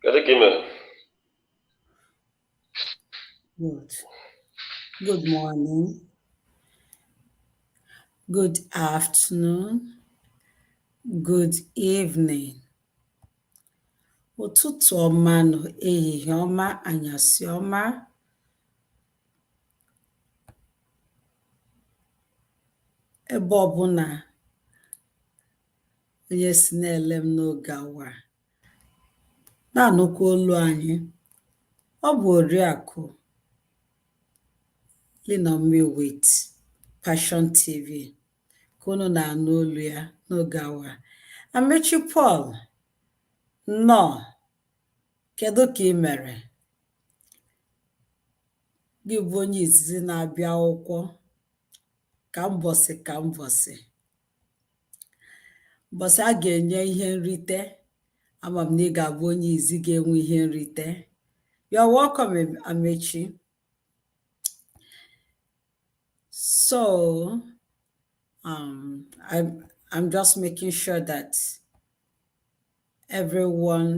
Good. Good morning. Good afternoon. Good evening. Ụtụtụ ọma nọ, ehihie ọma, anyasị ọma. Ebe ọbụla onye si na-ele m n'oge awa na-anụkwa olu anyị. Ọ bụ Oriakụ Linomi with Passion TV ka unu na-anụ olu ya n'oge awa. Amechi Paul, nnọọ, kedu ka ị mere? Gị bụ onye izizi na-abịa akwụkwọ ka mbọsị mbọsị a ga-enye ihe nrite. Ama m na ị ga-abụ onye izi ga-enwe ihe nrite. You're welcome, Amechi. So, I'm just making sure that everyone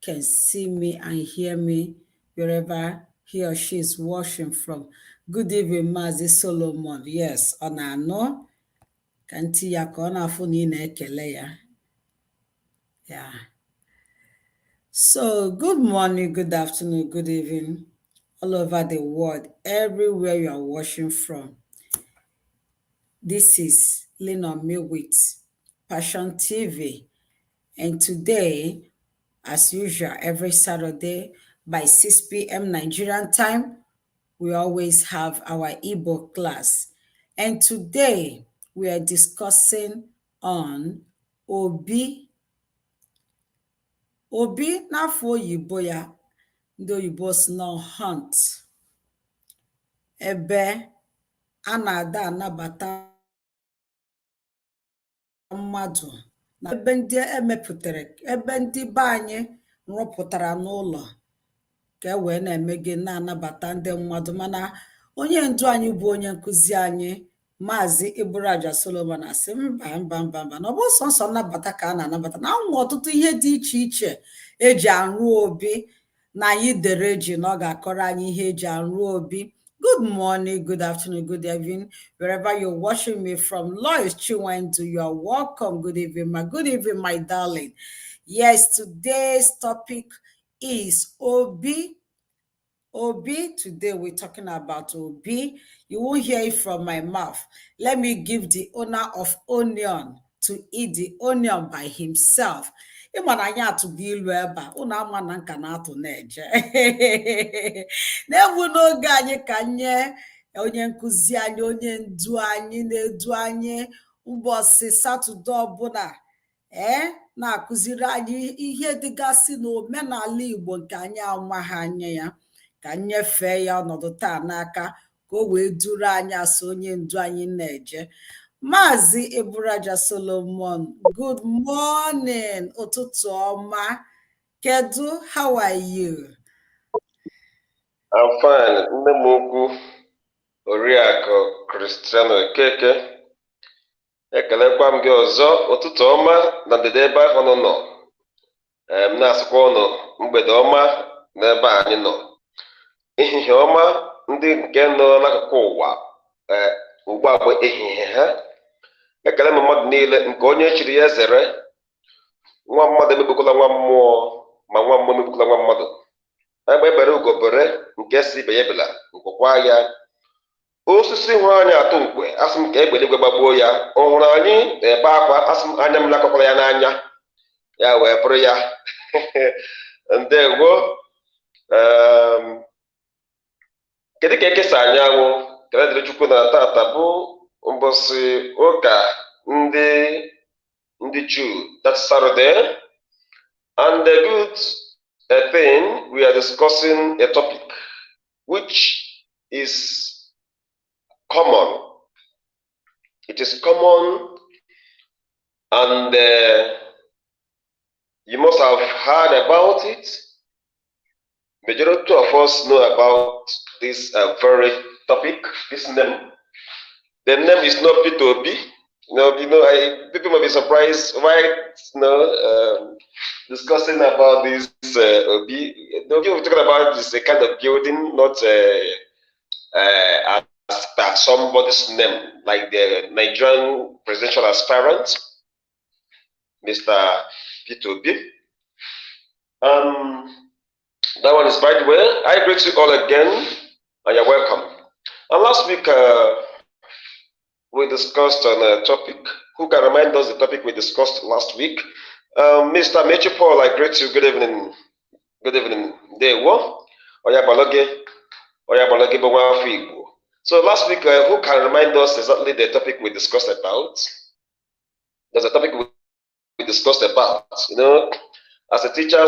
can see me and hear me wherever he or she is watching from. Good evening, Mazi Solomon. Yes, ọ na-anọ ka ntị ya ka ọ na-afụ na ị na-ekele ya. Yeah. So, good morning, good afternoon, good evening, all over the world, everywhere you are watching from. This is Linomi with Passion TV. And today, as usual, every Saturday by 6 p.m. Nigerian time, we always have our Igbo class. And today, we are discussing on Obi. Obi n'afọ oyibo ya, ndị oyibo si na hunt. Ebe a na-ada anabata mmadụ na ebe ndị emepụtara, ebe ndị be anyị rụpụtara n'ụlọ ka e wee na-eme gị na-anabata ndị mmadụ. Mana onye ndu anyị bụ onye nkụzi anyị, Maazị Iburaja Solomon, asị mba na ọ bụ sọnsọ nnabata ka a na-anabata na ụmụ ọtụtụ ihe dị iche iche eji arụ obi, na anyị dere ji na ọ ga-akọrọ anyị ihe eji arụ obi. Good morning, good afternoon, good evening, wherever you're watching me from. Lois Chiwendu, you're welcome. Good evening, my darling. Yes, today's topic is Obi. Obi, today we're talking about Obi. You won't hear it from my mouth. Let me give the owner of onion to eat the onion by himself. Ịmananya atụ gị ilu ebe a, unu ama na nka na-atụ na-eje. Na-ebu n'oge anyị ka nye onye nkụzi anyị, onye ndu anyị na-edu anyị ụbọchị Satọde ọbụla na-akụziri anyị ihe dịgasị n'omenala Igbo nke anyị amaghị anya ya, ka nyefee ya ọnọdụ taa n'aka ka o wee duru anyị asị onye ndu anyị na-eje. Maazị Iburaja Solomon, good morning, ụtụtụ ọma. Kedu, how are you? I'm fine. Nne m ukwu Oriakụ Cristiano Keke, ekelekwa m gị ọzọ. Ụtụtụ ọma na ndịda ebe ahụ nọ. Na-asịkwa ụnụ mgbede ọma n'ebe anyị nọ. Ehihie ọma ndị nke nọ n'akụkụ ụwa ugbu a bụ ehihie ha. Ekele m mmadụ niile nke onye chiri ya zere. Nwa mmadụ emegbukwala nwa mmụọ, ma nwa mmụọ emegbukwala nwa mmadụ. Egbe ebere ugobere nke si ibe ya ebela nkwụkwa ya. Osisi hụrụ anyị atụ nkwe, asị m ka egbe eluigwe gbagbuo ya. Ọ hụrụ anyị ebe akwa, asị m anya m lakọkwara ya n'anya, ya wee bụrụ ya. Ndewo. Kedu ka ekesa anyanwụ? Kele dịrị Chukwu na tata bụ ụbọchị ụka ndị Jew, that's Saturday. And the good thing, we are discussing a topic which is common. It is common, and you must have heard about it. Majority of us know about this very topic, this name. The name is not P2B. People may be surprised why discussing about this Obi. The Obi we're talking about is a kind of building, not as per somebody's name, like the Nigerian presidential aspirant, Mr. Peter Obi. That one is by the way. I greet you all again, and you're welcome. And last week we discussed on a topic. Who can remind us the topic we discussed last week? Mr. Mechi Paul, I greet you. Good evening. Good evening. Dewo. Oyabaloge. Oyabaloge Bongwafu Igbo. So last week, who can remind us exactly the topic we discussed about? There's a topic we discussed about. You know, as a teacher,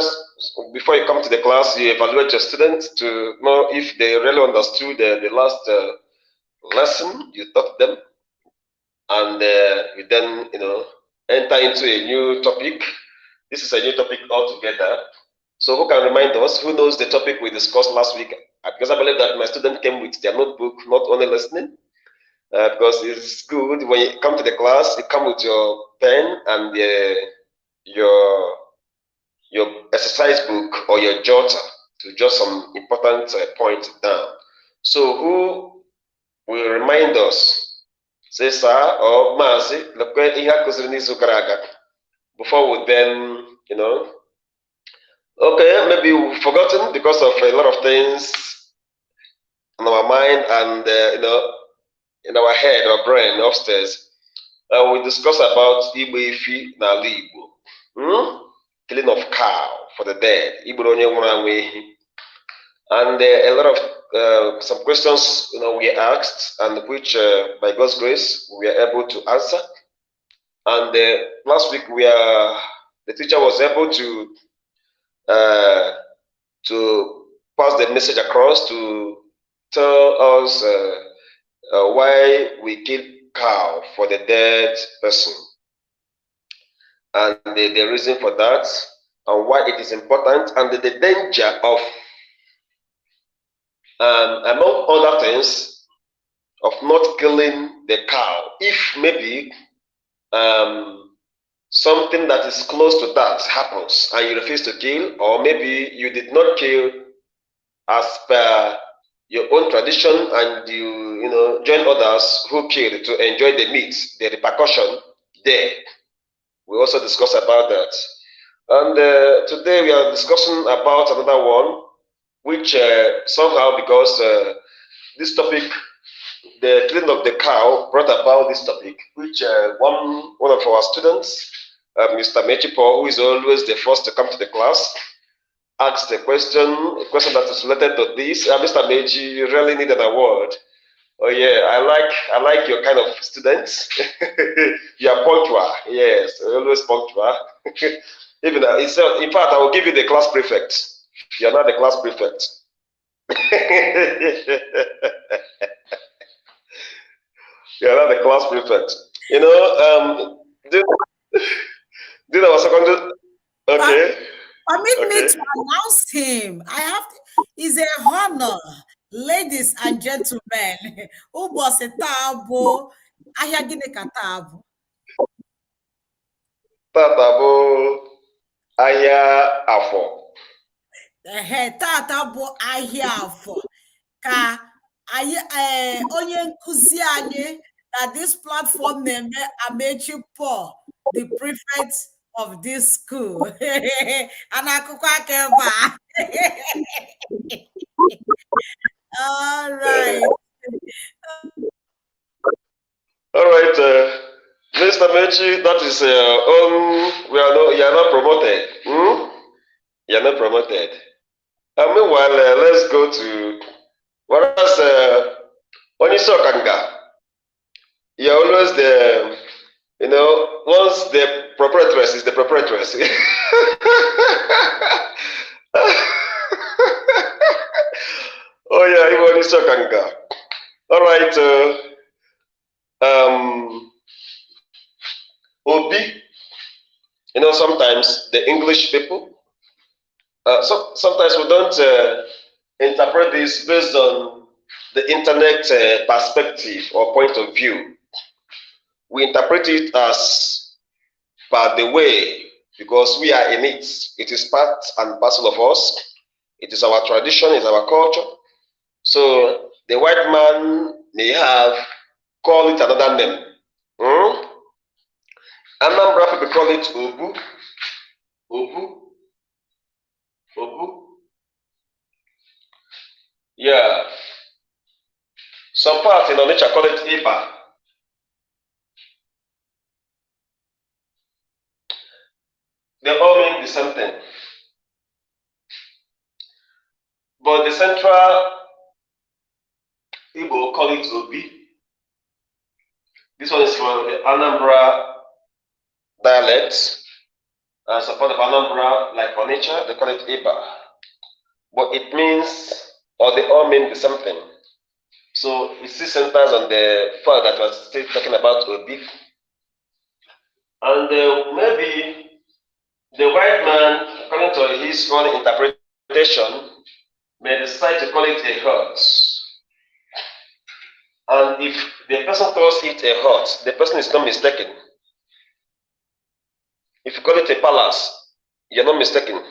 before you come to the class, you evaluate your students to know if they really understood the last lesson you taught them, and you then enter into a new topic. This is a new topic altogether. So who can remind us? Who knows the topic we discussed last week? Because I believe that my student came with their notebook, not only listening. Because it's good when you come to the class, you come with your pen and your exercise book or your jotter to jot some important points down. So who will remind us? Say sir or Mazi, before we then, okay, maybe we've forgotten because of a lot of things on our mind and in our head or brain upstairs. We discuss about Igbo Ifi na Igbo. Killing of cow for the dead. And a lot of some questions we asked, and which by God's grace we are able to answer. And last week the teacher was able to pass the message across to tell us why we kill cow for the dead person, and the reason for that, and why it is important, and the danger of, among other things, of not killing the cow if maybe something that is close to that happens and you refuse to kill, or maybe you did not kill as per your own tradition and you join others who killed to enjoy the meat, the repercussion there. We also discuss about that. And today we are discussing about another one, which somehow, because this topic, the killing of the cow, brought about this topic, which one of our students, Mr. Mechipo, who is always the first to come to the class, asked a question that is related to this. Mr. Mechi, you really need an award. Oh yeah, I like your kind of students. You are punctual, yes, always punctual. Even in fact, I will give you the class prefect. You are not the class prefect. You are not the class prefect. Did our secondary? Okay. Permit me to announce him. It's a honor, ladies and gentlemen. Ubose tabo, ahia gine katabo. Tatabo, ahia afo. Tatabo ahia afo. Ka onye nkuzi anyị na this platform name Amechi Paul, the prefect of this school. And all right. All right, Mr. Mechi, that is you are not promoted. You are not promoted. Meanwhile, let's go to whereas Onisokanga. You're always the once the proprietress is the proprietress. Oh yeah, even Onisokanga. All right. Obi, sometimes the English people, sometimes we don't interpret this based on the internet perspective or point of view. We interpret it as by the way because we are in it. It is part and parcel of us. It is our tradition, it is our culture. So the white man may have called it another name. Anambra people call it Obu. Obu. Obu. Yeah. Some parts in Onitsha call it Iba. They all mean the same thing. But the central Igbo call it Obi. This one is from the Anambra dialect. And some part of Anambra, like Onitsha, they call it Iba. But it means, or they all mean the same thing. So it still centers on the fact that we're still talking about Obi. And maybe the white man, according to his own interpretation, may decide to call it a hut. And if the person calls it a hut, the person is not mistaken. If you call it a palace, you're not mistaken.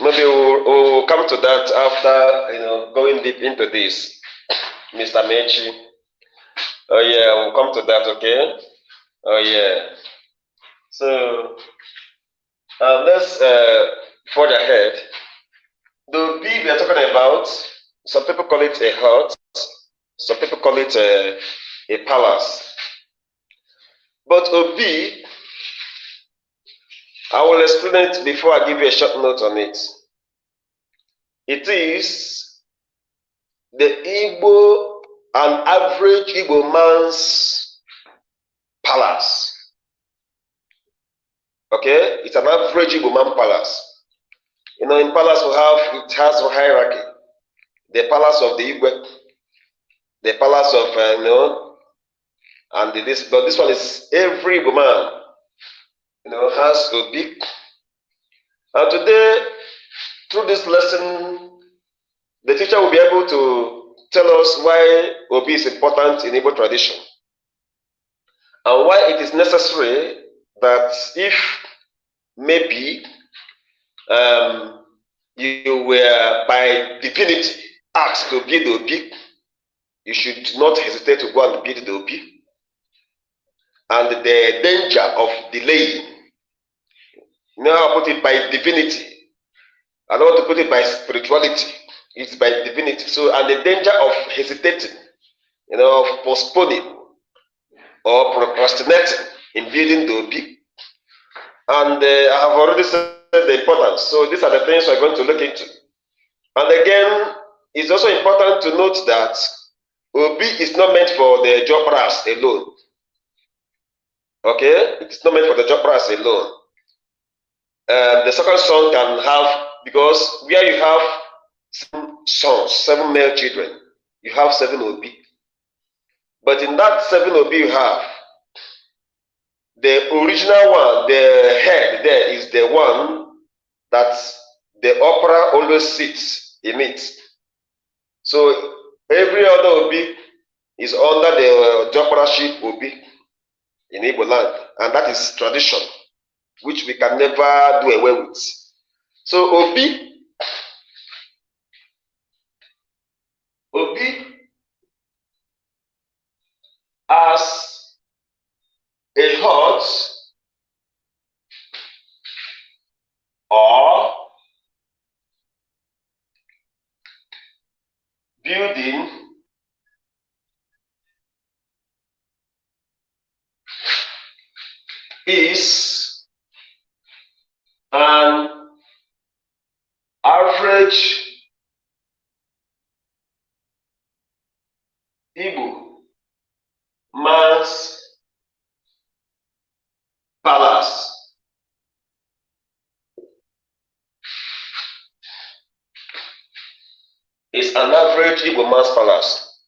Maybe we'll come to that after going deep into this, Mr. Mechi. Oh yeah, we'll come to that, okay? Oh yeah. So let's forge ahead. The B we are talking about, some people call it a hut, some people call it a palace. But Obi, I will explain it before I give you a short note on it. It is the Igbo, an average Igbo man's palace. Okay? It's an average Igbo man palace. In palace it has a hierarchy. The palace of the Igbo, the palace of, and this one is every Igbo man, has Obi. And today, through this lesson, the teacher will be able to tell us why Obi is important in Igbo tradition and why it is necessary that if maybe you were by divinity asked to build the Obi, you should not hesitate to go and build the Obi. And the danger of delaying, I put it by divinity. I don't want to put it by spirituality. It's by divinity. So, and the danger of hesitating, of postponing or procrastinating in building the Obi. And I have already said the importance. So these are the things we're going to look into. And again, it's also important to note that Obi is not meant for the Jopras alone. Okay? It's not meant for the Jopras alone. The second son can have, because where you have 7 sons, 7 male children, you have 7 Obi. But in that 7 Obi you have, the original one, the head there is the one that the opera always sits in it. So every other Obi is under the Joparaship Obi in Igbo land, and that is tradition, which we can never do away with. So Obi as a hut or building is an average Igbo man's palace. It's an average Igbo man's palace.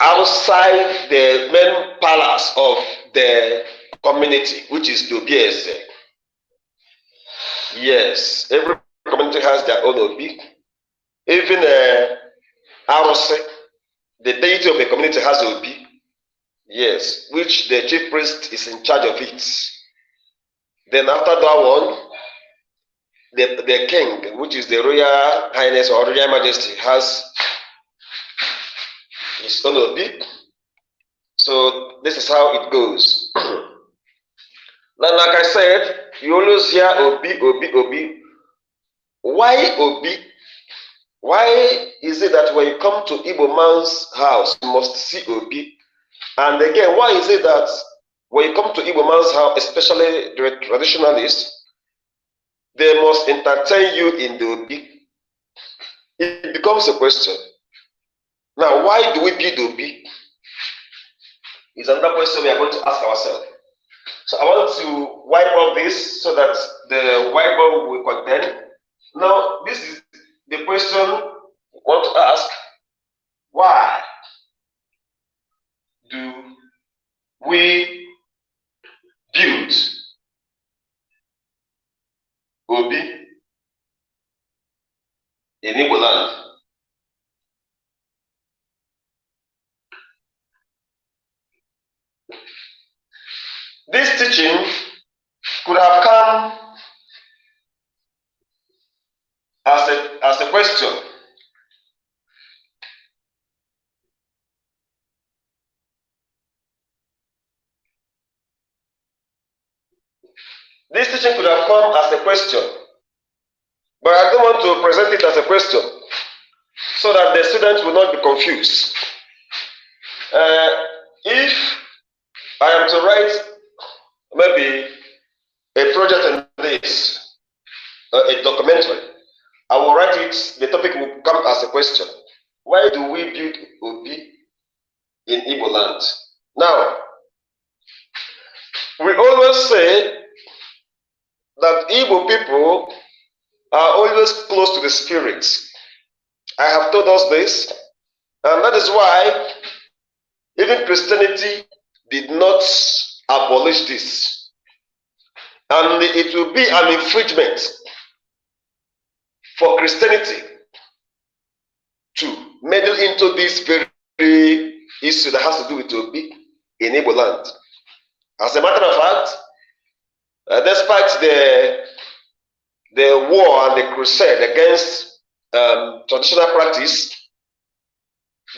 Outside the main palace of the community, which is the Obieze. Yes, every community has their own Obi. Even Arose, the deity of the community, has Obi. Yes, which the chief priest is in charge of it. Then after that one, the king, which is the royal highness or royal majesty, has his own obi. So this is how it goes. Now, like I said, you always hear obi, obi, obi. Why obi? Why is it that when you come to Igbo man's house, you must see obi? And again, why is it that when you come to Igbo man's house, especially the traditionalists, they must entertain you in the obi? It becomes a question. Now, why do we build obi? Is another question we are going to ask ourselves. So I want to wipe off this so that the whiteboard will contain. Now, this is the question we want to ask. Why do we build obi in Igbo land? This teaching could have come as a question. This teaching could have come as a question, but I don't want to present it as a question so that the students will not be confused. If I am to write maybe a project on this, a documentary, I will write it, the topic will come as a question. Why do we build obi in Igbo land? Now, we always say that Igbo people are always close to the spirits. I have told us this, and that is why even Christianity did not abolish this. And it will be an infringement for Christianity to meddle into this very issue that has to do with obi in Igbo land. As a matter of fact, despite the war and the crusade against traditional practice,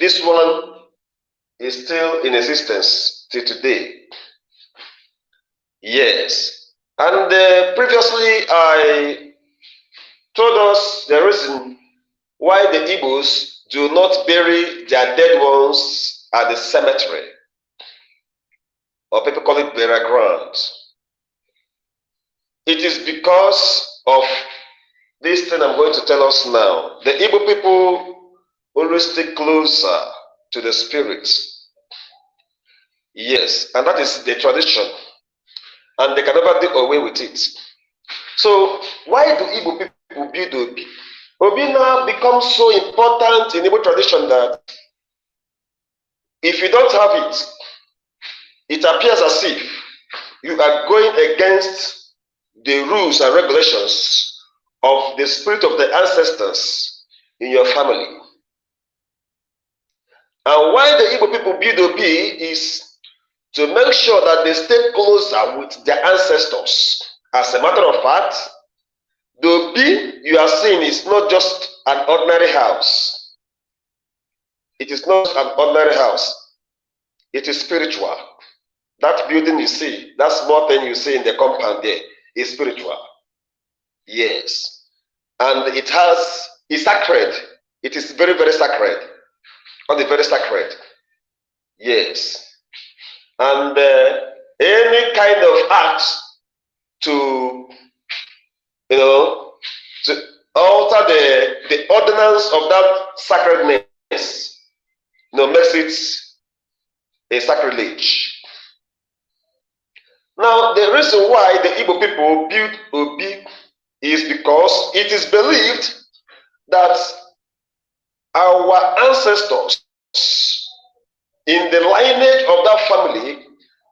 this one is still in existence till today. Yes. And previously I told us the reason why the Igbos do not bury their dead ones at the cemetery, or people call it burial ground. It is because of this thing I'm going to tell us now. The Igbo people always stay closer to the spirits. Yes, and that is the tradition. And they can never do away with it. So why do Igbo people build obi? Obi now becomes so important in Igbo tradition that if you don't have it, it appears as if you are going against the rules and regulations of the spirit of the ancestors in your family. And why the Igbo people build obi is to make sure that they stay closer with their ancestors. As a matter of fact, the obi you are seeing is not just an ordinary house. It is not an ordinary house. It is spiritual. That building you see, that small thing you see in the compound there is spiritual. Yes. And it's sacred. It is very, very sacred. Only very sacred. Yes. And any kind of act to alter the ordinance of that sacredness, makes it a sacrilege. Now, the reason why the Igbo people build obi is because it is believed that our ancestors in the lineage of that family,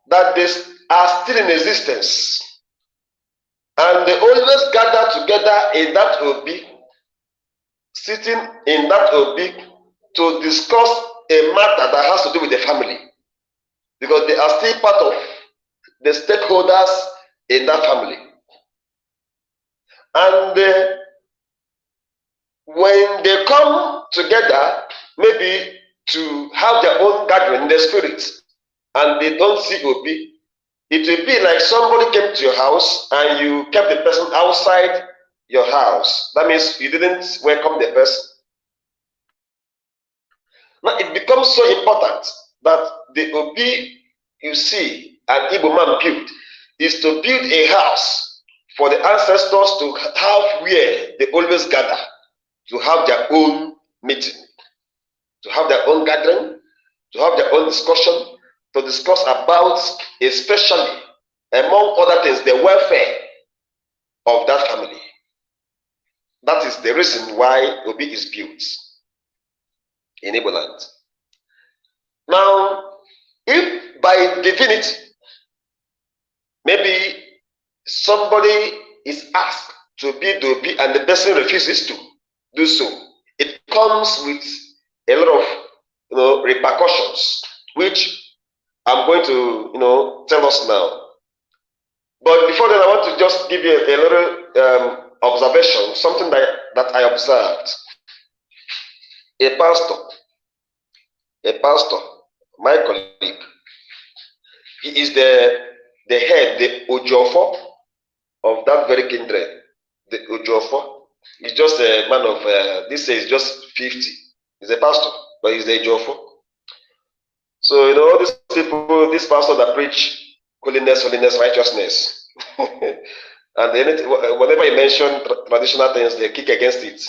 that they are still in existence. And they always gather together in that obi, sitting in that obi to discuss a matter that has to do with the family. because they are still part of the stakeholders in that family. And when they come together, maybe to have their own gathering in the spirit, and they don't see Obi, it will be like somebody came to your house and you kept the person outside your house. That means you didn't welcome the person. Now it becomes so important that the Obi you see an Igbo man build is to build a house for the ancestors to have where they always gather, to have their own meeting, to have their own gathering, to have their own discussion, to discuss about, especially among other things, the welfare of that family. That is the reason why Obi is built in Igbo land. Now, if by divinity, maybe somebody is asked to build Obi and the person refuses to do so, it comes with a lot of repercussions, which I'm going to tell us now. But before that, I want to just give you a little observation, something that I observed. A pastor, my colleague, he is the head, the Ojofo of that very kindred. The Ojofo. He's just a man of, this is just 50. He's a pastor, but he's the Ojofo. So, all these people, this pastor that preach holiness, righteousness. And whenever you mention traditional things, they kick against it.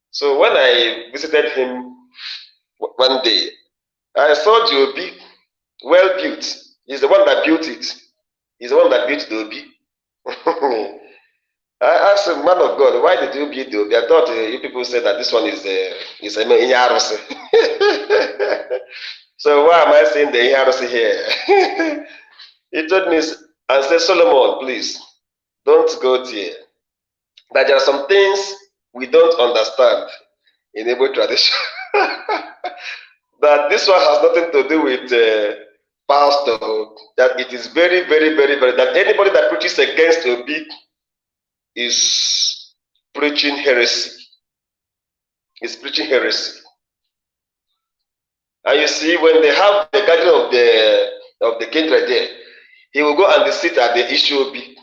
So when I visited him one day, I saw the Obi, well built. He's the one that built it. He's the one that built the Obi. I asked him, man of God, why did you build the Obi? I thought you people said that this one is a Inyarose. So why am I saying the Inyarose here? He told me and said, Solomon, please, don't go there. That there are some things we don't understand in Igbo tradition. That this one has nothing to do with pastor. That it is very, very, very, very, that anybody that preaches against Obi is preaching heresy. Is preaching heresy. And you see, when they have the gathering of the kindred there, he will go and sit at the Ishobi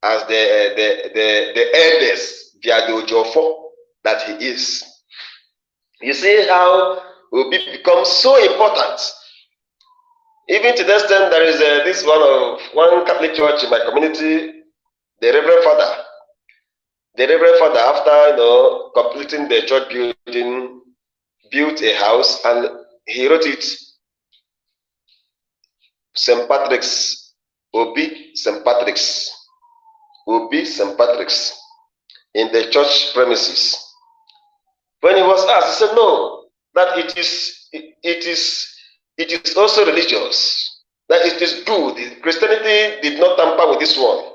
as the eldest via the Ojofo that he is. You see how Obi becomes so important. Even to the extent there is this one Catholic church in my community, the Reverend Father. The Reverend Father, after completing the church building, built a house and he wrote it St. Patrick's, Obi St. Patrick's, Obi St. Patrick's in the church premises. When he was asked, he said, no, that it is also religious, that it is good. Christianity did not tamper with this one.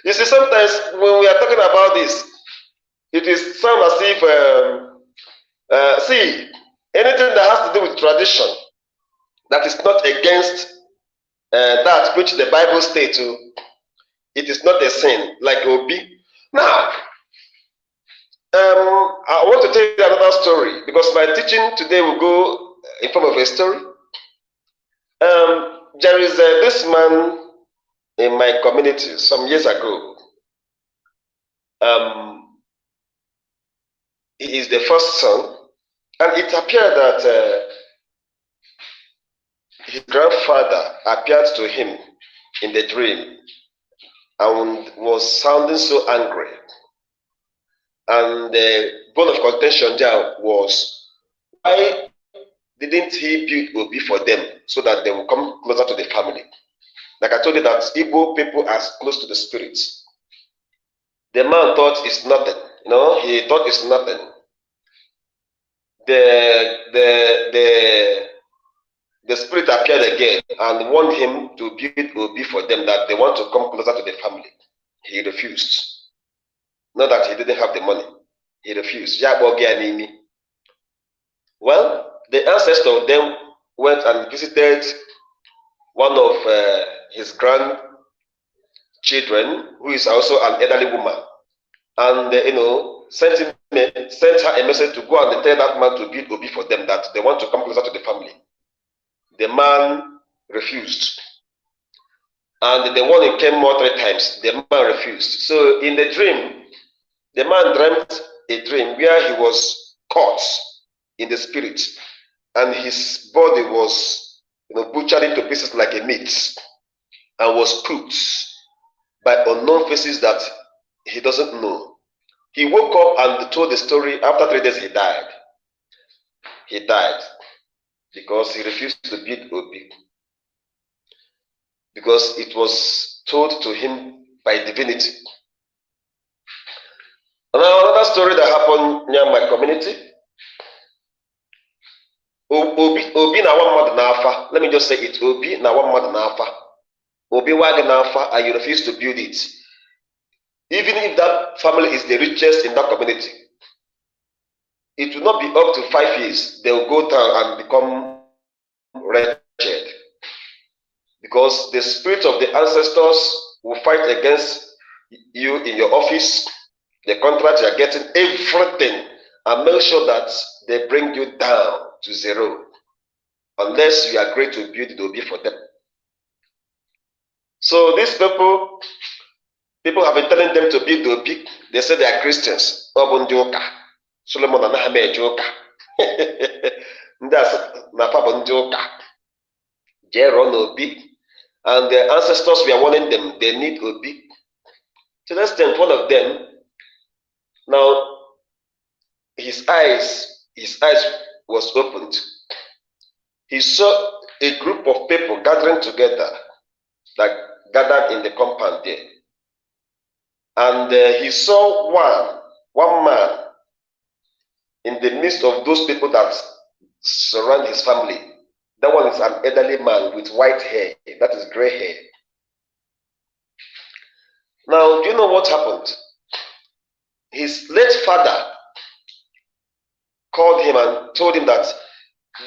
You see, sometimes when we are talking about this, it is sound as if, see, anything that has to do with tradition, that is not against that which the Bible states, it is not a sin, like Obi. Now, I want to tell you another story, because my teaching today will go in form of a story. There is this man in my community some years ago. He is the first son, and it appeared that his grandfather appeared to him in the dream and was sounding so angry. And the bone of contention there was, why didn't he build Obi for them so that they will come closer to the family? Like I told you, that Igbo people are close to the spirits. The man thought it's nothing. He thought it's nothing. The spirit appeared again and warned him to build Obi for them, that they want to come closer to the family. He refused. Not that he didn't have the money. He refused. Well, the ancestor of them went and visited one of his grandchildren, who is also an elderly woman, and sent her a message to go and tell that man to build Obi for them, that they want to come closer to the family. The man refused. And the warning came more 3 times. The man refused. So in the dream, the man dreamt a dream where he was caught in the spirit, and his body was butchered into pieces like a meat, and was cooked by unknown faces that he doesn't know. He woke up and told the story. After 3 days, he died. He died because he refused to build Obi, because it was told to him by divinity. Now, another story that happened near my community. Obi na one mother nafa. Let me just say it. Obi na one mother nafa. Obi wag nafa, and you refuse to build it. Even if that family is the richest in that community, it will not be up to 5 years. They will go down and become wretched, because the spirit of the ancestors will fight against you in your office, the contract you are getting, everything, and make sure that they bring you down to zero, unless you agree to build the Obi for them. So these people have been telling them to build the Obi. They say they are Christians. Solomon and Ahmed Joka. That's Napabon Joka. Jeron Obi. And the ancestors were warning them they need Obi. To the extent, one of them, now his eyes was opened. He saw a group of people gathering together, that gathered in the compound there. And he saw one man in the midst of those people that surround his family. That one is an elderly man with white hair, that is gray hair. Now, do you know what happened? His late father called him and told him that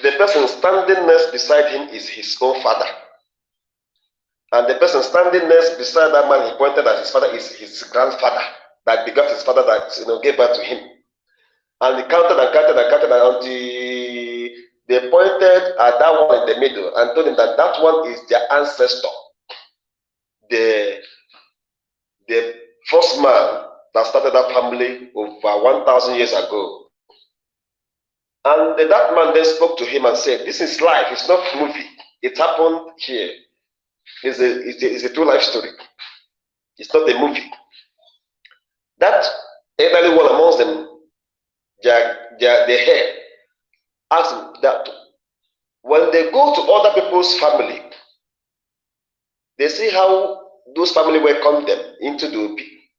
the person standing next beside him is his own father. And the person standing next beside that man, he pointed at his father, is his grandfather that begot his father, that gave birth to him. And he counted until they pointed at that one in the middle and told him that that one is their ancestor, the first man that started that family over 1,000 years ago. And that man then spoke to him and said, "This is life. It's not a movie. It happened here. It's a true life story. It's not a movie." That elderly one amongst them, the head, asked him that when they go to other people's family, they see how those family welcome them into the Obi.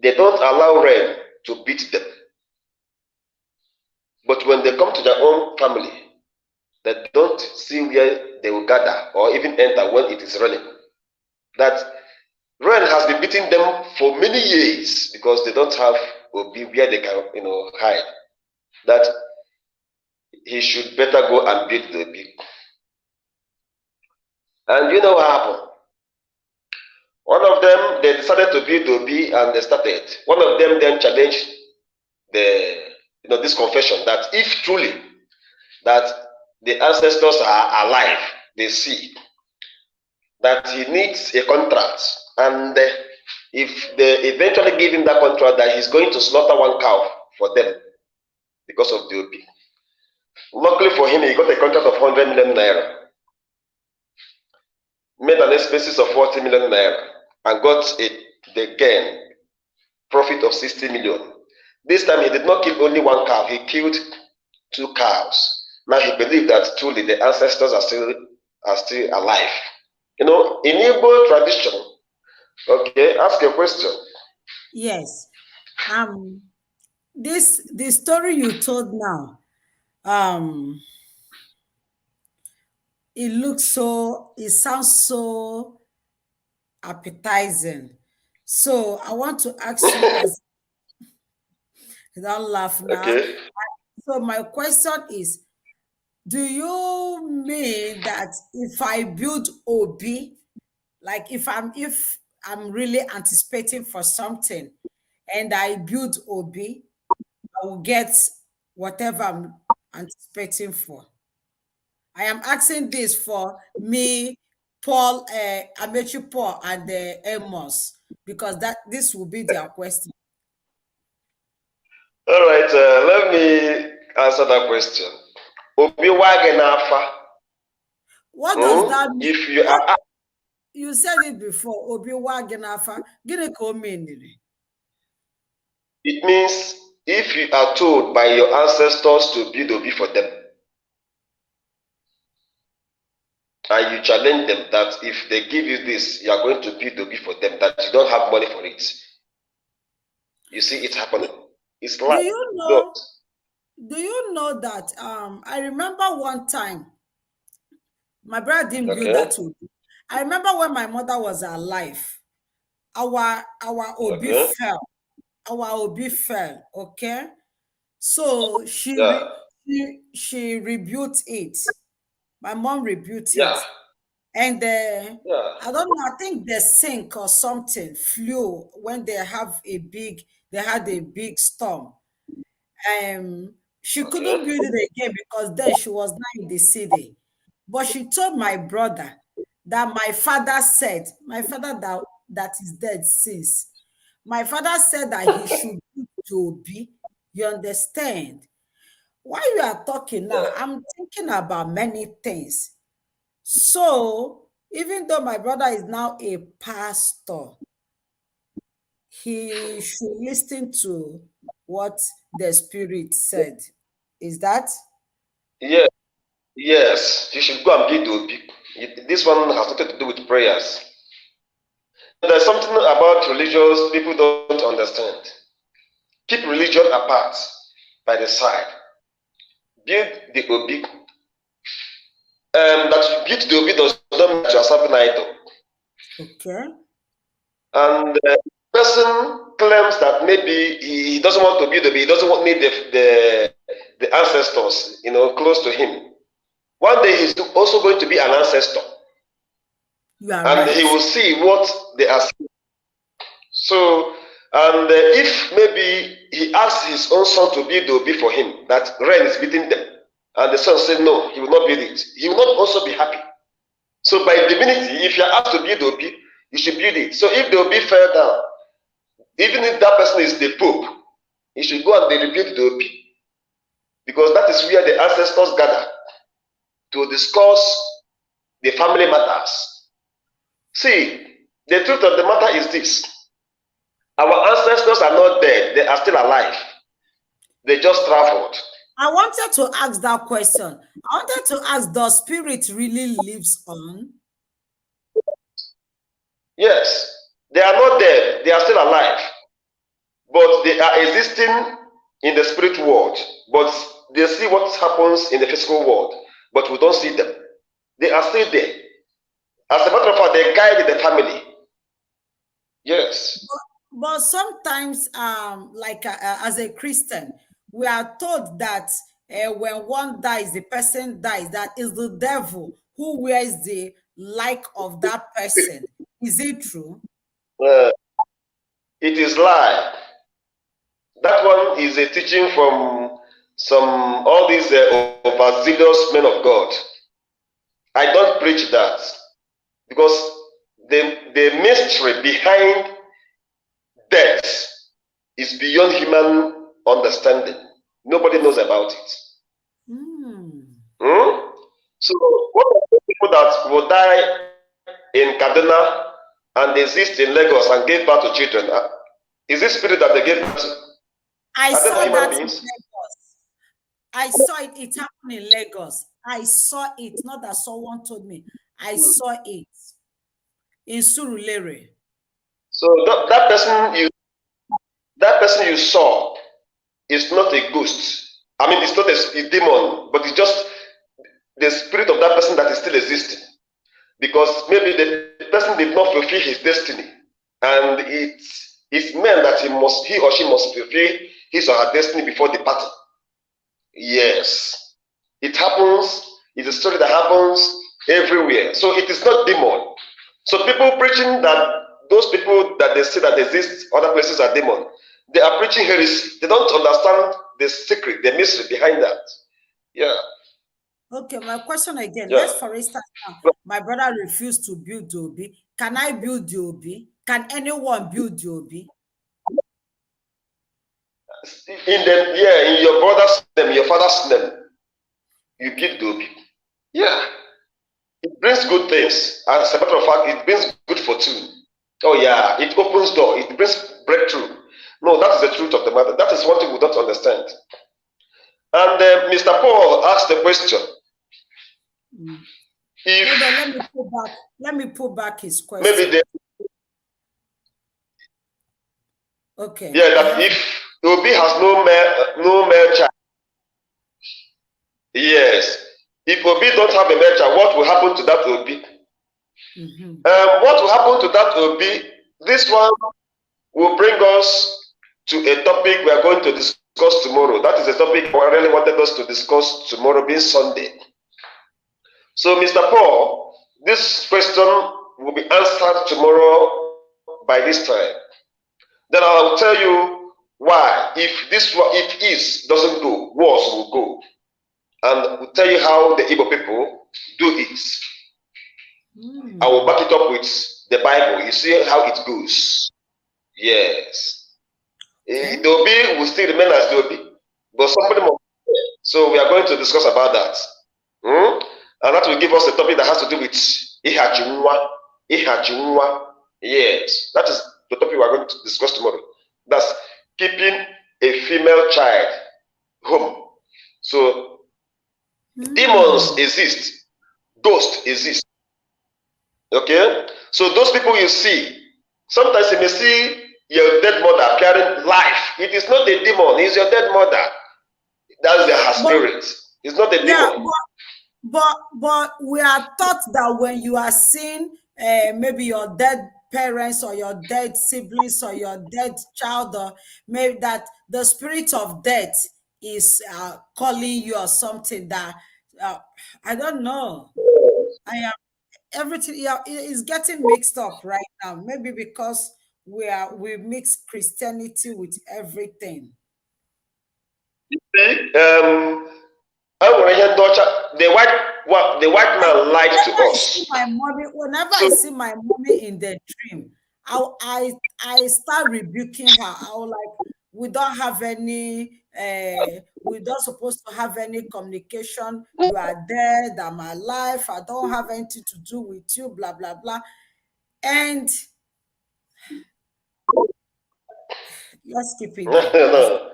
They don't allow rain to beat them. But when they come to their own family, they don't see where they will gather or even enter when it is raining. That rain has been beating them for many years because they don't have Obi where they can, hide. That he should better go and build the Obi. And you know what happened? One of them, they decided to build the Obi, and they started. One of them then challenged this confession that if truly that the ancestors are alive, they see that he needs a contract, and if they eventually give him that contract, that he's going to slaughter one cow for them because of the Obi. Luckily for him, he got a contract of 100 million naira, made an expenses of 40 million naira, and got the gain profit of 60 million. This time he did not kill only one cow, he killed 2 cows. Now he believed that truly the ancestors are still alive. In Igbo tradition, okay, ask a question. Yes. The story you told now, it sounds so appetizing. So I want to ask you, as don't laugh now. Okay. So my question is, Do you mean that if I build Obi, like if I'm really anticipating for something and I build Obi, I will get whatever I'm anticipating for? I am asking this for me, Paul, Amechi Paul, and Amos, because that this will be their question. All right, let me answer that question. Obi Wagenafa. What does that mean? If you What are, you said it before, Obi Wagenafa, gịnị ka o meniri? it means if you are told by your ancestors to build Obi for them, and you challenge them that if they give you this, you are going to build Obi for them, that you don't have money for it. You see it happening. It's like Do you know that I remember one time my brother didn't build that okay, Obi. I remember when my mother was alive, our Obi okay, fell. Our Obi fell, okay? So yeah, she rebuilt it. My mom rebuilt it. yeah, And yeah, I don't know, I think the sink or something flew when they had a big storm. She couldn't okay, build it again because then she was not in the city. But she told my brother that my father that is dead since, my father said that he should build Joby. You understand? While you are talking now, yeah, I'm thinking about many things. So, even though my brother is now a pastor, he should listen to what the Spirit said. Is that? yeah, yes. You should go and build Obi. This one has nothing to do with prayers. There's something about religious people don't understand. Keep religion apart by the side. Build the Obi. That you build the Obi does not mean that you are serving idol. Okay. And the person claims that maybe he doesn't want to build Obi, he doesn't want need the ancestors, close to him. One day he's also going to be an ancestor, You are and he right. will see what they are seeing. So, and if maybe he asks his own son to build the Obi for him, that rain is beating them, and the son said no, he will not build it, he will not also be happy. So by divinity, if you are asked to build the Obi, you should build it. So if the Obi fell down, even if that person is the Pope, he should go and rebuild the Obi, because that is where the ancestors gather to discuss the family matters. See, the truth of the matter is this: our ancestors are not dead, they are still alive. They just traveled. I wanted to ask that question. I wanted to ask, does spirit really lives on? Yes, they are not dead, they are still alive, but they are existing in the spirit world, but they see what happens in the physical world, but we don't see them. They are still there. As a matter of fact, they guide the family. Yes. But sometimes, like as a Christian, we are told that when one dies, the person dies. That is the devil who wears the like of that person. Is it true? Uh, it is lie. That one is a teaching from all these overzealous men of God. I don't preach that, because the mystery behind death is beyond human understanding. Nobody knows about it. So what are the people that will die in Kaduna and exist in Lagos and give birth to children? Is this spirit that they gave birth to? I Are they saw not human that in beings? Lagos. I saw it. It happened in Lagos. I saw it. Not that someone told me. I saw it in Surulere. So that person you saw is not a ghost. I mean, it's not a demon, but it's just the spirit of that person that is still existing. Because maybe the person did not fulfill his destiny, and it's meant that he or she must fulfill his or her destiny before departing. Yes. It happens, it's a story that happens everywhere. So it is not demon. So people preaching that those people that they say that exist other places are demon, they are preaching heresy. They don't understand the secret, the mystery behind that. Yeah. Okay, my question again. Yeah. Let's, for instance, now, my brother refused to build the obi. Can I build the obi? Can anyone build the obi? In your brother's name, your father's name, you build the obi. Yeah. It brings good things. As a matter of fact, it brings good fortune. Oh yeah, it opens door. It brings breakthrough. No, that is the truth of the matter. That is one thing we don't understand. And Mr. Paul asked the question. Hold on, let me pull back his question. Maybe okay. Yeah, that if Obi has no male child. Yes. If Obi don't have a male child, what will happen to that Obi? What will happen to that Obi? This one will bring us to a topic we are going to discuss tomorrow. That is a topic I really wanted us to discuss tomorrow, being Sunday. So, Mr. Paul, this question will be answered tomorrow by this time. Then I'll tell you why. If is doesn't go, was will go. And we'll tell you how the Igbo people do it. I will back it up with the Bible. You see how it goes. Yes. The Obi will still remain as the Obi, but somebody must. So we are going to discuss about that. And that will give us a topic that has to do with Ihachimwa. Yes, that is the topic we are going to discuss tomorrow. That's keeping a female child home. So demons exist, ghosts exist. Okay? So those people you see, sometimes you may see your dead mother appearing live. It is not a demon, it's your dead mother. That's her spirit. It's not a demon. But we are taught that when you are seeing maybe your dead parents or your dead siblings or your dead child, or maybe that the spirit of death is calling you or something, that I don't know. I am everything is getting mixed up right now. Maybe because we mix Christianity with everything. The white man lied to us. Whenever I see my mommy in the dream, I start rebuking her. I will like, we don't have any, we don't supposed to have any communication. You are dead, I'm alive, I don't have anything to do with you, blah, blah, blah. And let's keep it there.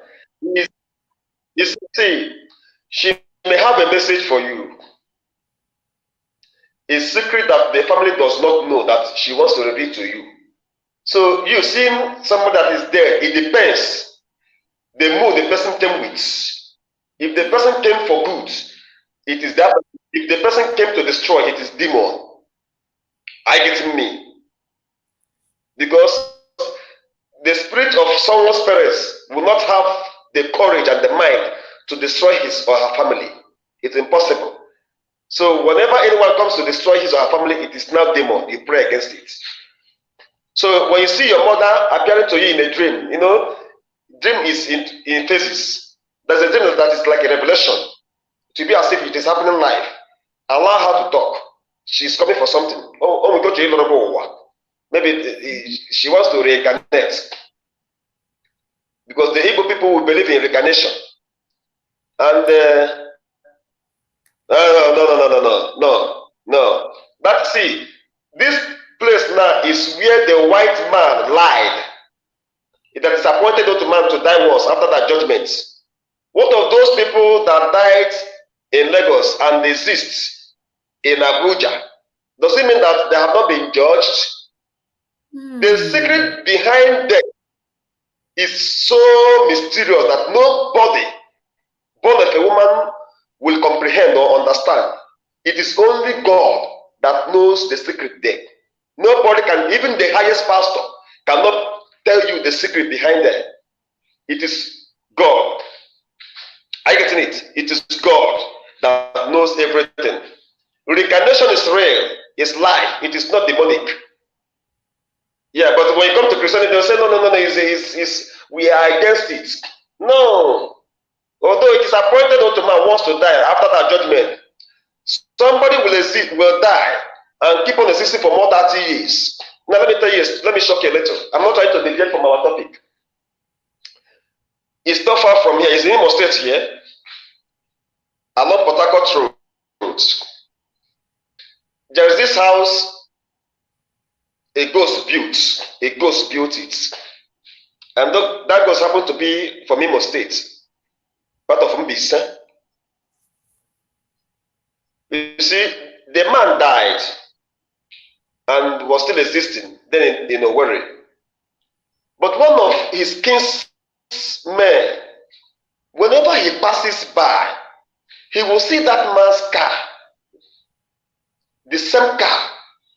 You see, she may have a message for you. A secret that the family does not know that she wants to reveal to you. So you seeing someone that is there, it depends the mood the person came with. If the person came for good, it is that. If the person came to destroy, it is demon. I get me. Because the spirit of someone's parents will not have the courage and the mind to destroy his or her family. It's impossible. So whenever anyone comes to destroy his or her family, it is now demon. You pray against it. So when you see your mother appearing to you in a dream, you know, dream is in phases. There's a dream that is like a revelation. To be as if it is happening live. Allow her to talk. She's coming for something. Oh, we go to Ilorobo. Maybe she wants to reincarnate. Because the Igbo people will believe in reincarnation. And no. But see, this place now is where the white man lied. It is appointed unto man to die once after that judgment. What of those people that died in Lagos and exist in Abuja? Does it mean that they have not been judged? The secret behind death is so mysterious that nobody born of a woman will comprehend or understand. It is only God that knows the secret there. Nobody can, even the highest pastor cannot tell you the secret behind that. It is God. Are you getting it? It is God that knows everything. Reincarnation is real, it's life, it is not demonic. Yeah, but when you come to Christianity, they'll say, no, we are against it. No. Although it is appointed unto man once to die after that judgment, somebody will die and keep on existing for more than 30 years. Now let me tell you, let me shock you a little. I'm not trying to deviate from our topic. It's not far from here. It's in Imo State here, along Port Harcourt Road. There is this house, a ghost built it. And that ghost happened to be from Imo State, part of Mbisa. You see, the man died and was still existing then in Owerri. But one of his kinsmen, whenever he passes by, he will see that man's car, the same car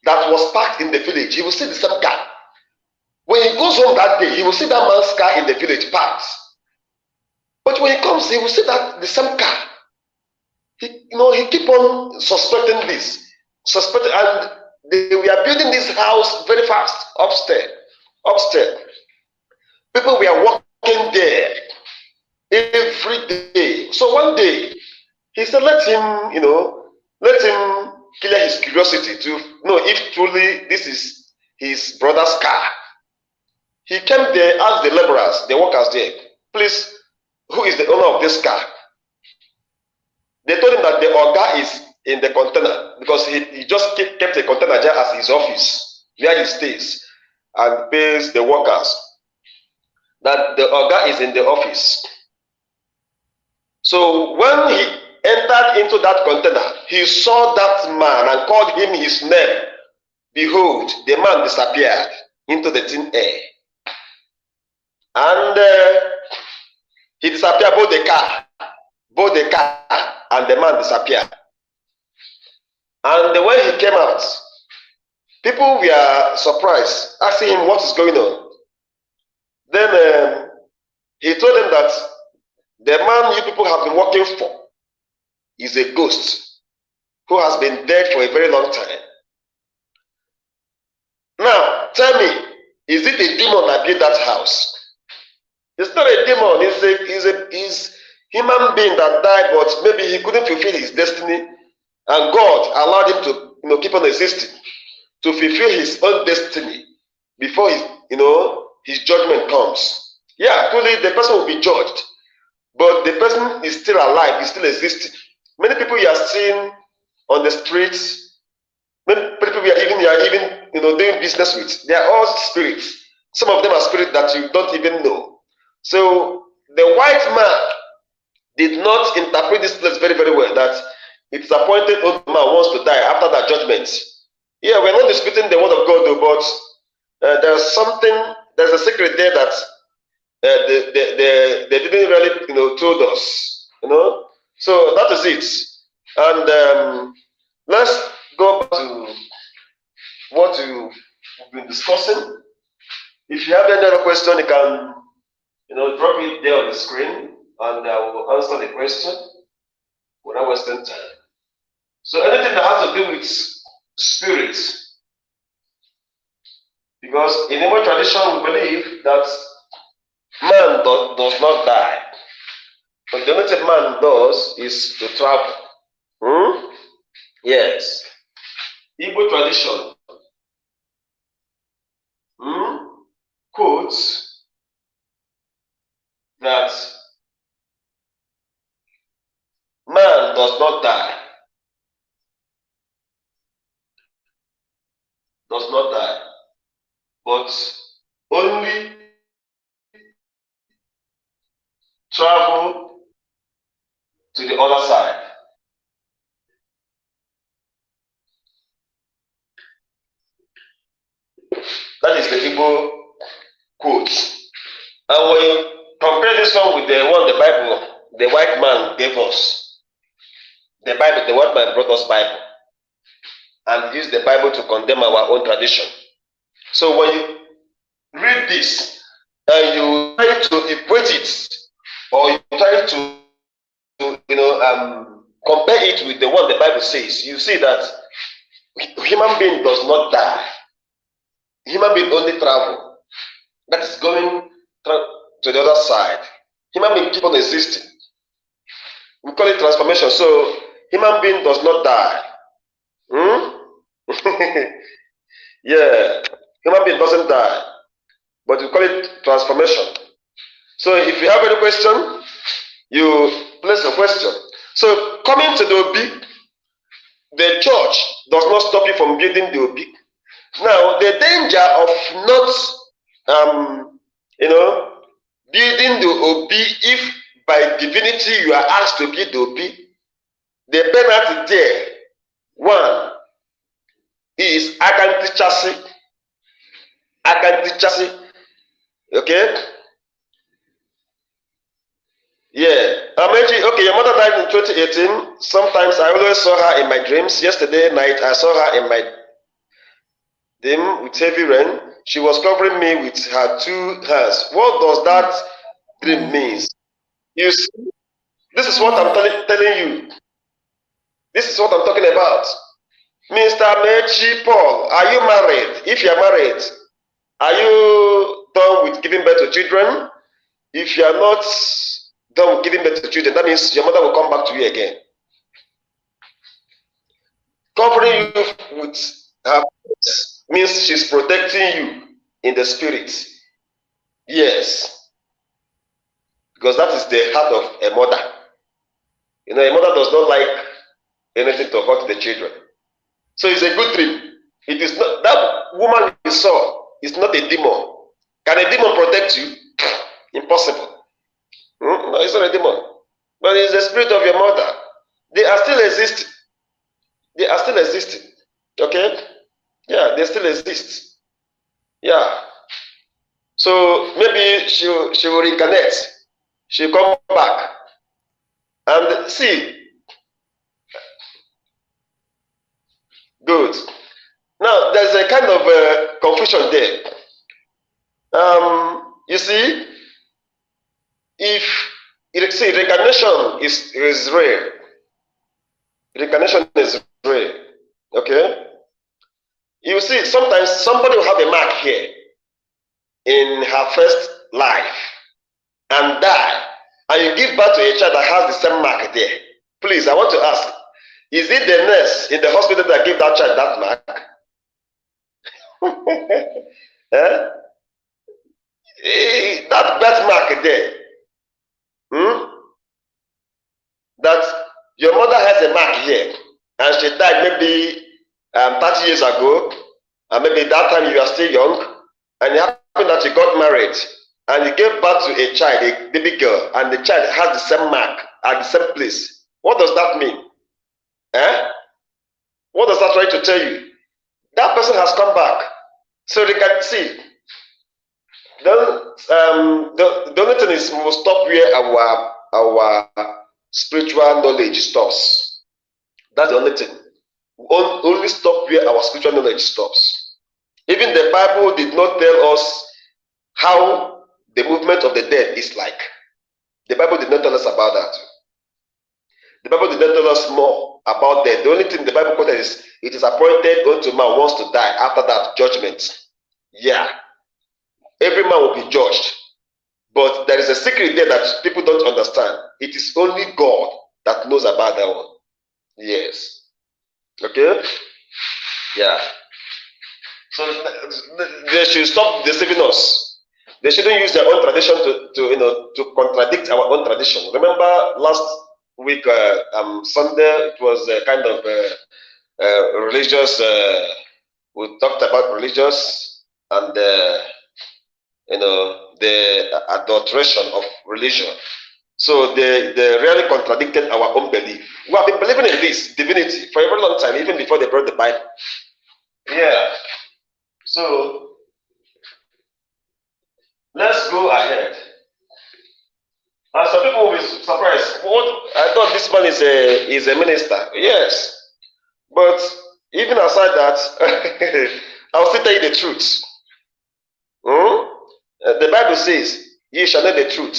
that was parked in the village. He will see the same car. When he goes home that day, he will see that man's car in the village parked. But when he comes, he will see that the same car. He keep on suspecting this, and they were building this house very fast upstairs. People were walking there every day. So one day, he said, let him clear his curiosity to know if truly this is his brother's car. He came there, asked the laborers, the workers there, please, who is the owner of this car? They told him that the Oga is in the container because he just kept a container jar as his office where he stays and pays the workers. That the Oga is in the office. So when he entered into that container, he saw that man and called him his name. Behold, the man disappeared into the thin air. And he disappeared, both the car and the man disappeared. And when he came out, people were surprised, asking him what is going on. Then he told them that the man you people have been working for is a ghost who has been dead for a very long time. Now, tell me, is it a demon that built that house? It's not a demon, it's human being that died, but maybe he couldn't fulfill his destiny, and God allowed him to keep on existing to fulfill his own destiny before his judgment comes. Yeah, truly the person will be judged, but the person is still alive, is still existing. Many people you are seeing on the streets, many people you are even doing business with, they are all spirits. Some of them are spirits that you don't even know. So the white man did not interpret this place very, very well, that it's appointed on man wants to die after that judgment. Yeah, we're not disputing the word of God though, but there's a secret there that they didn't really told us. So that is it. And let's go back to what you've been discussing. If you have any other question, you can drop it there on the screen, and I will answer the question without wasting time. So anything that has to do with spirits, because in Igbo tradition we believe that man does not die, but the only thing man does is to travel. Yes. Igbo tradition quotes that man does not die. But only travel to the other side. That is the Igbo quote. And when you compare this one with the one the Bible, the white man gave us, the white man brought us Bible and used the Bible to condemn our own tradition. So when you read this and you try to equate it, or you try to compare it with the one the Bible says, you see that human being does not die. Human being only travel. That is going to the other side. Human being keep on existing. We call it transformation. So human being does not die. Yeah, human being doesn't die, but we call it transformation. So if you have any question, you place a question. So coming to the Obi, the church does not stop you from building the Obi. Now, the danger of not, building the Obi, if by divinity you are asked to build the Obi, the penalty there, one, is akantichasi. Okay? Yeah. Ameji, okay, your mother died in 2018. Sometimes I always saw her in my dreams. Yesterday night, I saw her in my dream with heavy rain. She was covering me with her two hands. What does that dream mean? You see, this is what I'm telling you. This is what I'm talking about. Mr. Mechi Paul, are you married? If you are married, are you done with giving birth to children? If you are not done with giving birth to children, that means your mother will come back to you again. Covering you with her means she's protecting you in the spirit. Yes. Because that is the heart of a mother. A mother does not like anything to hurt the children. So it's a good dream. It is not that woman you saw is not a demon. Can a demon protect you? Impossible. No, it's not a demon. But it's the spirit of your mother. They are still existing. They are still existing. Okay? Yeah, they still exist. Yeah. So maybe she will reincarnate. She'll come back. And see. Good. Now, there's a kind of confusion there. You see, reincarnation is rare. Reincarnation is rare. Okay? You see, sometimes somebody will have a mark here in her first life and die, and you give birth to a child that has the same mark there. Please, I want to ask, is it the nurse in the hospital that gave that child that mark? That birthmark there, that your mother has a mark here, and she died maybe 30 years ago, and maybe that time you are still young, and it happened that you got married, and you gave birth to a child, a baby girl, and the child has the same mark at the same place. What does that mean? What does that try to tell you? That person has come back. So they can see. The only thing is we will stop where our spiritual knowledge stops. That's the only thing. We only stop where our spiritual knowledge stops. Even the Bible did not tell us how the movement of the dead is like. The Bible did not tell us about that. The Bible did not tell us more about that. The only thing the Bible quoted is, it is appointed unto man once to die, after that judgment. Yeah. Every man will be judged. But there is a secret there that people don't understand. It is only God that knows about that one. Yes. Okay? Yeah. So they should stop deceiving us. They shouldn't use their own tradition to contradict our own tradition. Remember last week, Sunday, it was a kind of religious, we talked about religious and the adulteration of religion. So they really contradicted our own belief. We have been believing in this divinity for a very long time, even before they brought the Bible. Yeah. So let's go ahead. And some people will be surprised. What? I thought this man is a minister. Yes. But even aside that, I'll still tell you the truth. The Bible says, ye shall know the truth,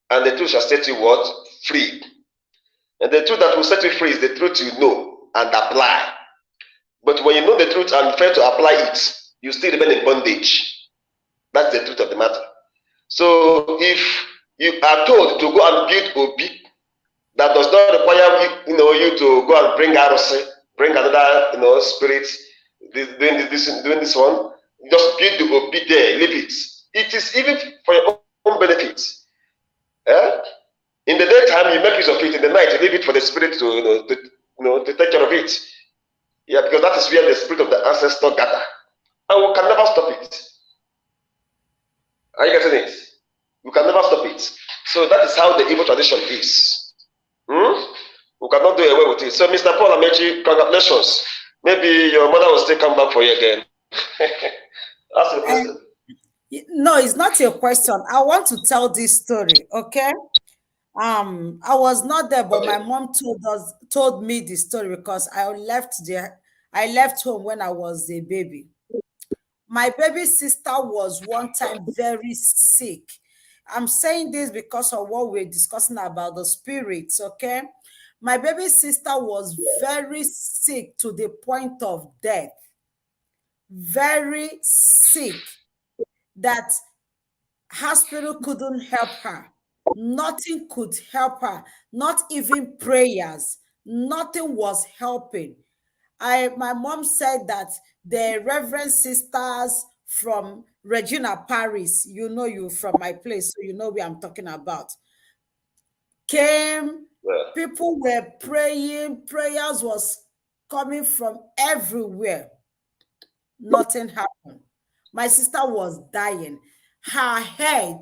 and the truth shall set you what? Free. And the truth that will set you free is the truth you know and apply. But when you know the truth and fail to apply it, you still remain in bondage. That's the truth of the matter. So if you are told to go and build Obi that does not require you to go and bring Arose, bring another spirit doing this one, just build the Obi there, leave it. It is even for your own benefit. Eh? In the daytime, you make use of it. In the night, you leave it for the spirit to take care of it. Yeah, because that is where the spirit of the ancestor gather, and we can never stop it. Are you getting it? We can never stop it. So that is how the Igbo tradition is. We cannot do away with it. So, Mr. Paul Amechi, congratulations. Maybe your mother will still come back for you again. Ask the question. No, it's not your question. I want to tell this story, okay? I was not there, but my mom told me the story because I left home when I was a baby. My baby sister was one time very sick. I'm saying this because of what we're discussing about the spirits, okay? My baby sister was very sick to the point of death. Very sick that hospital couldn't help her. Nothing could help her, not even prayers. Nothing was helping. My mom said that the Reverend sisters from Regina Paris, you from my place, so you know where I'm talking about, came. People were praying. Prayers was coming from everywhere. Nothing happened. My sister was dying. Her head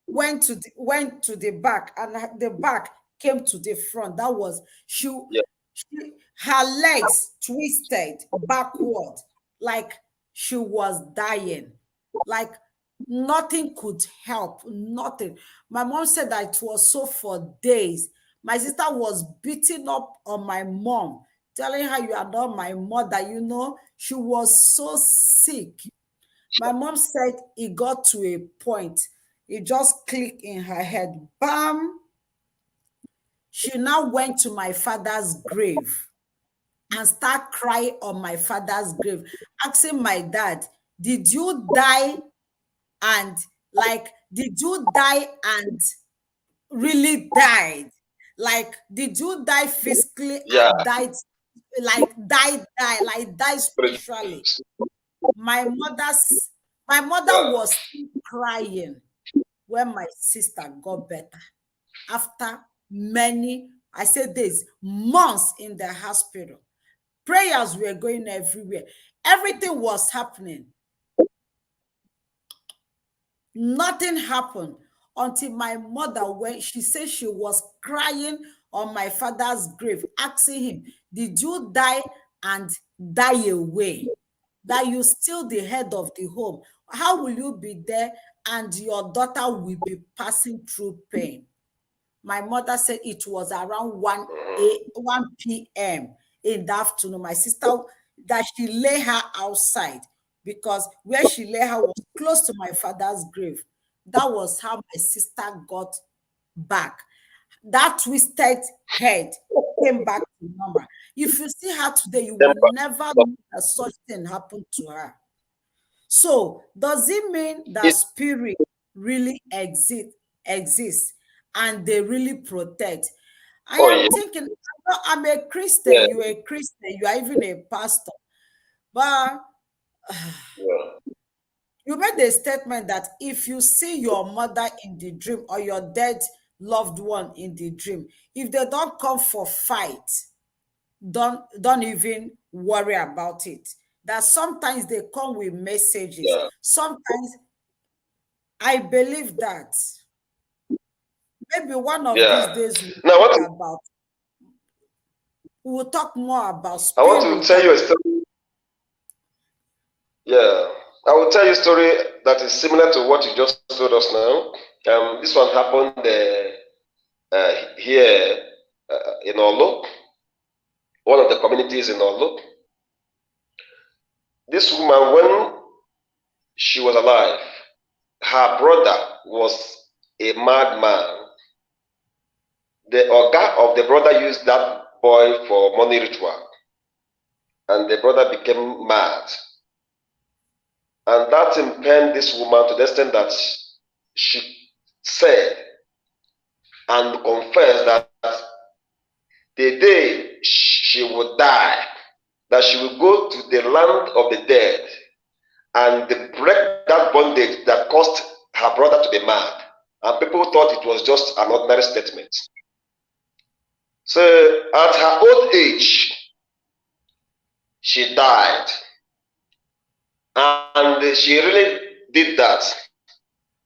went to the back, and the back came to the front. That was her legs twisted backward, like she was dying, like nothing could help. Nothing. My mom said that it was so for days. My sister was beating up on my mom, telling her, "You are not my mother." She was so sick. My mom said it got to a point, it just clicked in her head. Bam! She now went to my father's grave and start crying on my father's grave, asking my dad, "Did you die? And did you die and really died? Like, did you die physically and died, die spiritually?" My mother was still crying when my sister got better. After many, I said days, months in the hospital. Prayers were going everywhere. Everything was happening. Nothing happened until my mother, when she said she was crying on my father's grave, asking him, "Did you die and die away? That you still the head of the home? How will you be there and your daughter will be passing through pain?" My mother said it was around 1 p.m. in the afternoon. My sister, that she lay her outside, because where she lay her was close to my father's grave. That was how my sister got back. That twisted head came back to normal. If you see her today, you will never know that such thing happened to her. So does it mean that spirit really exists and they really protect? I am thinking, I'm a Christian, you're a Christian, you are even a pastor. But you made a statement that if you see your mother in the dream or your dead loved one in the dream, if they don't come for fight, don't even worry about it. That sometimes they come with messages. Sometimes I believe that maybe one of these days we'll talk more about spirit. I want to tell you a story. I will tell you a story that is similar to what you just told us now. This one happened here in Olo, one of the communities in Olo. This woman, when she was alive, her brother was a madman. the Oga of the brother used that boy for money ritual. And the brother became mad. And that impaired this woman to the extent that she said and confessed that the day she would die, that she will go to the land of the dead and break that bondage that caused her brother to be mad. And people thought it was just an ordinary statement. So at her old age, she died. And she really did that.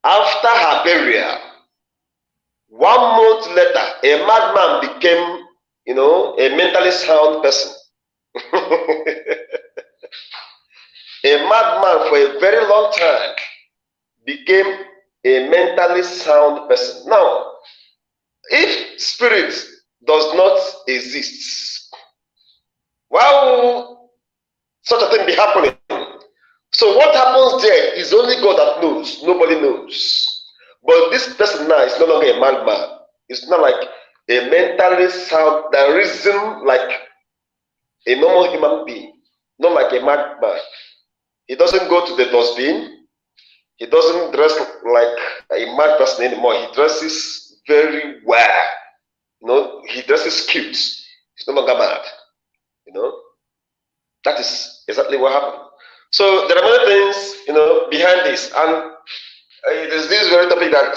After her burial, 1 month later, a madman became, a mentally sound person. A madman for a very long time became a mentally sound person. Now, if spirit does not exist, why will such a thing be happening? So what happens there is only God that knows. Nobody knows. But this person now is no longer a madman. It's not like a mentally sound that reason like a normal human being, not like a madman. He doesn't go to the dustbin. He doesn't dress like a mad person anymore. He dresses very well. He dresses cute. He's no longer mad. That is exactly what happened. So there are many things, behind this, and it is this very topic that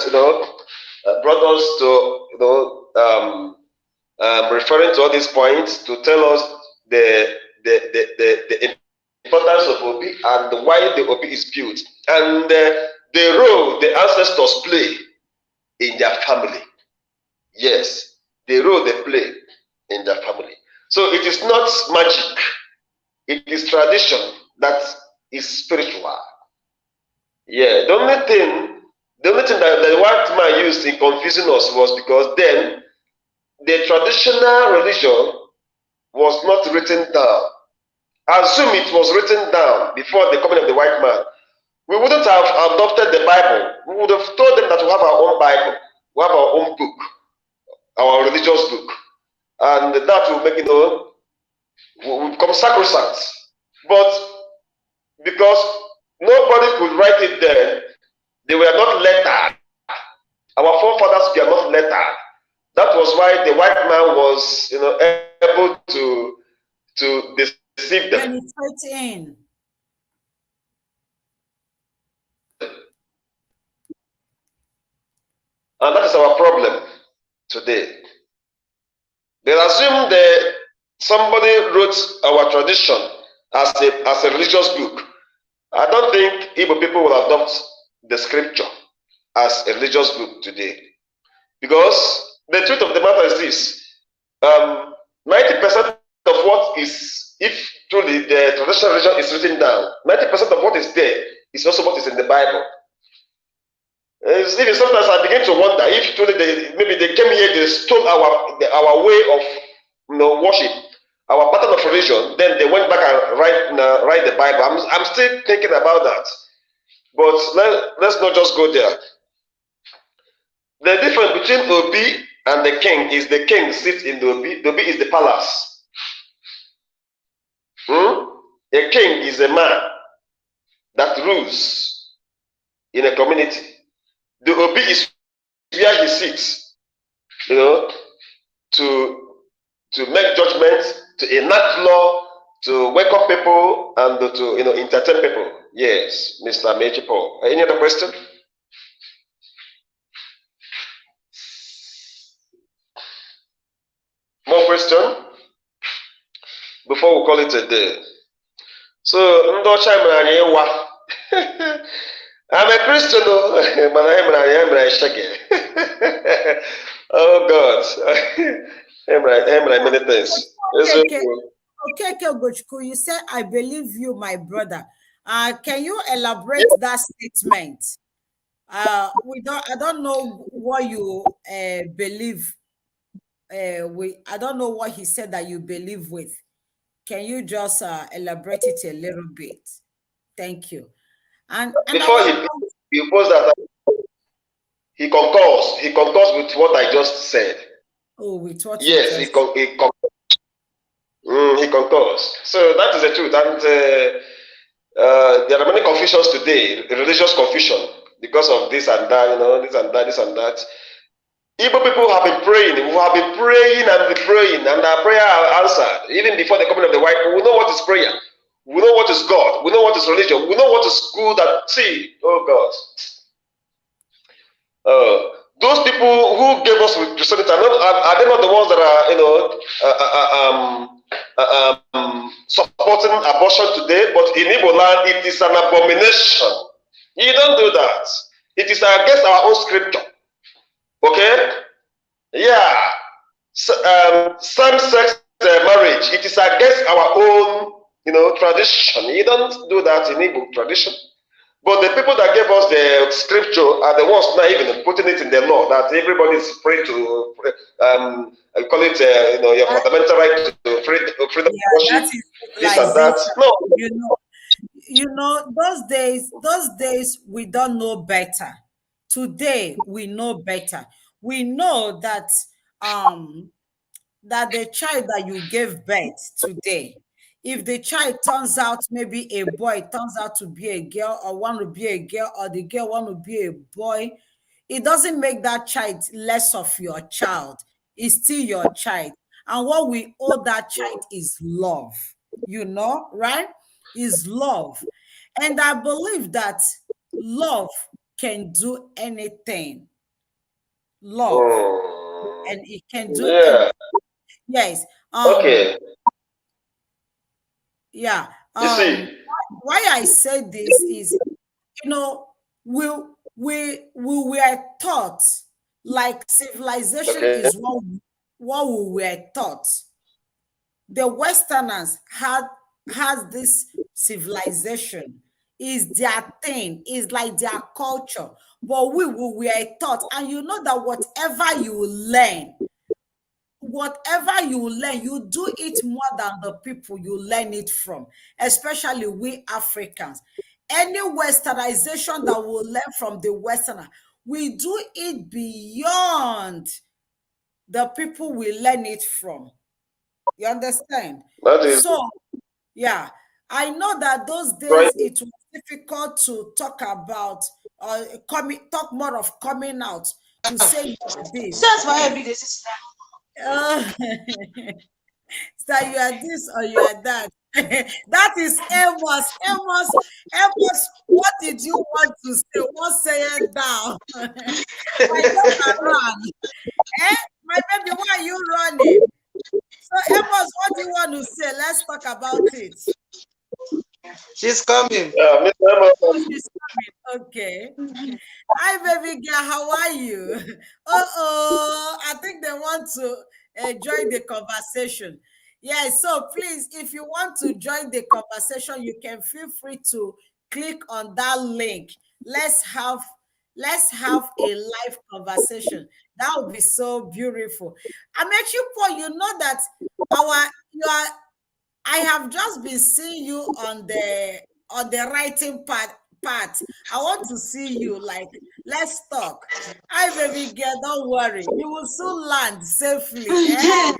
brought us to referring to all these points to tell us the importance of Obi and why the Obi is built and the role the ancestors play in their family. Yes, the role they play in their family. So it is not magic; it is tradition that is spiritual. Yeah, the only thing that the white man used in confusing us was because then the traditional religion was not written down. Assume it was written down before the coming of the white man. We wouldn't have adopted the Bible. We would have told them that we have our own Bible, we have our own book, our religious book, and that will make will become sacrosanct. But because nobody could write it then, they were not lettered. Our forefathers were not lettered. That was why the white man was, able to deceive them. Penetrate in. And that is our problem today. They assume that somebody wrote our tradition as a religious book. I don't think Igbo people will adopt the scripture as a religious book today. Because the truth of the matter is this. 90% of what is, if truly the traditional religion is written down, 90% of what is there is also what is in the Bible. Even sometimes I begin to wonder if truly maybe they came here, they stole our way of worship, our pattern of religion, then they went back and write the Bible. I'm still thinking about that. But let's not just go there. The difference between Obi and the king is the king sits in the Obi. The Obi is the palace. A king is a man that rules in a community. The Obi is where he sits, to make judgments, to enact law, to welcome people, and to entertain people. Yes, Mr. Meji Paul. Any other question? More question before we call it a day. So, I'm a Christian, but I'm oh God, many things. Okay, Gochku, you said I believe you, my brother. Can you elaborate that statement? I don't know what you believe. I don't know what he said that you believe with. Can you just elaborate it a little bit? Thank you. And before he posts that, he concurs with what I just said. Oh, with what you Yes, just he concurs. So that is the truth. And there are many confusions today, religious confusion, because of this and that, this and that, this and that. Igbo people have been praying. We have been praying and praying, and our prayer are answered. Even before the coming of the white people, we know what is prayer. We know what is God. We know what is religion. We know what is good and see. Oh God. Those people who gave us Christianity are they not the ones that are supporting abortion today? But in Igbo land, it is an abomination. You don't do that. It is against our own scripture. Okay? Yeah. Same-sex marriage. It is against our own, tradition. You don't do that in Igbo tradition. But the people that gave us the scripture are the ones not even putting it in the law that everybody is free to call it, your fundamental right to freedom of that worship, is this and that. civilization. No. Those days we don't know better. Today we know better. We know that the child that you gave birth today, if the child turns out maybe a boy, turns out to be a girl, or want to be a girl, or the girl want to be a boy, it doesn't make that child less of your child. It's still your child. And what we owe that child is love, right? Is love. And I believe that love can do anything. Love. And it can do anything. Yeah. Yes. Okay. Yeah. You see. Why I say this is, we were taught, like civilization Okay. is what we were taught. The Westerners has this civilization, is their thing, is like their culture. But we were taught, and you know that whatever you learn, you do it more than the people you learn it from, especially we Africans. Any westernization that we learn from the Westerner, we do it beyond the people we learn it from. You understand? That is So, yeah, I know that those right. days it was difficult to talk about, talk more of coming out to say this. That's why every day, sister. So you are this or you are that. That is Amos. Amos, what did you want to say? What say it down? My daughter run. My baby, why are you running? So Amos, what do you want to say? Let's talk about it. She's coming. Yeah, Mr. Emma. Oh, she's coming. Okay. Hi, baby girl. How are you? I think they want to join the conversation. Yeah, so please, if you want to join the conversation, you can feel free to click on that link. Let's have a live conversation. That would be so beautiful. Amechipo, you know that I have just been seeing you on the writing part. I want to see you. Like, let's talk. Hi, baby girl. Don't worry. You will soon land safely. Eh?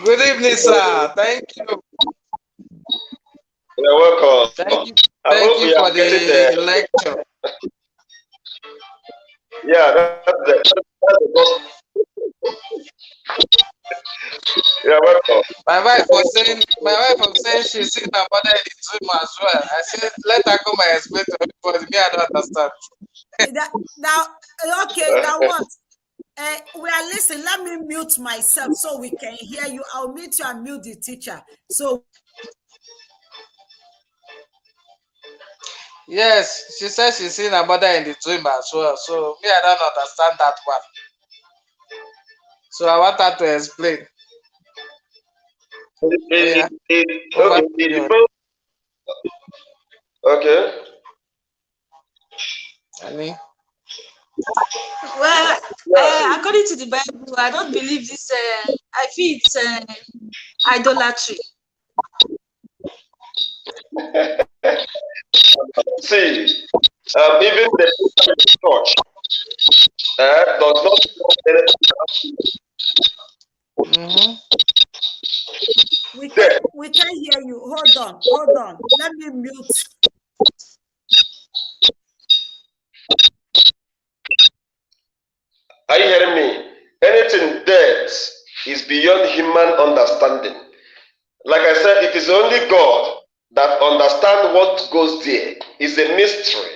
Good evening, sir. Thank you. You're welcome. Thank you. I Thank hope you we for are getting the lecture. Yeah, that's the gospel. You're welcome. My wife was saying she's seen her mother in the dream as well. I said, let her come and explain to everybody. Me, I don't understand. Now what? We are listening. Let me mute myself so we can hear you. I'll mute you and mute the teacher. So Yes, she says she's seen her mother in the dream as well. So me, I don't understand that one. So I want her to explain. Okay. Annie? Well, according to the Bible, I don't believe this. I feel it's idolatry. See, even the church, does not know Mm-hmm. We can't hear you. Hold on. Let me mute. Are you hearing me? Anything dead is beyond human understanding. Like I said, it is only God that understands what goes there. It's a mystery.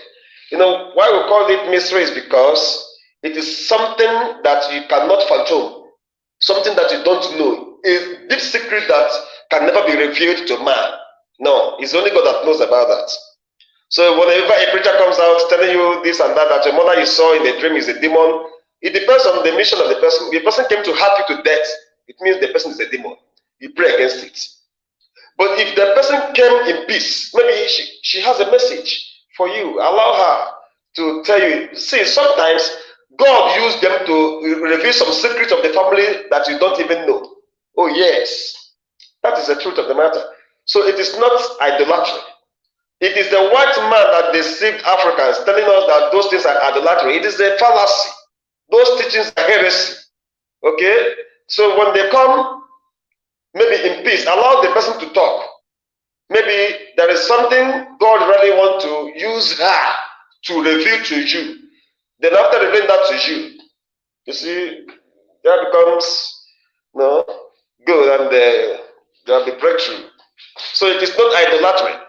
You know, why we call it mystery is because it is something that you cannot fathom, something that you don't know, a deep secret that can never be revealed to man. No, it's only God that knows about that. So whenever a preacher comes out telling you this and that, that your mother you saw in a dream is a demon, it depends on the mission of the person. If the person came to harp you to death, it means the person is a demon. You pray against it. But if the person came in peace, maybe she has a message for you. Allow her to tell you. See, sometimes God used them to reveal some secrets of the family that you don't even know. Oh, yes. That is the truth of the matter. So it is not idolatry. It is the white man that deceived Africans, telling us that those things are idolatry. It is a fallacy. Those teachings are heresy. Okay? So when they come, maybe in peace, allow the person to talk. Maybe there is something God really wants to use her to reveal to you. Then after revealing that to you, you see, there becomes good, and there will be breakthrough. So it is not idolatry.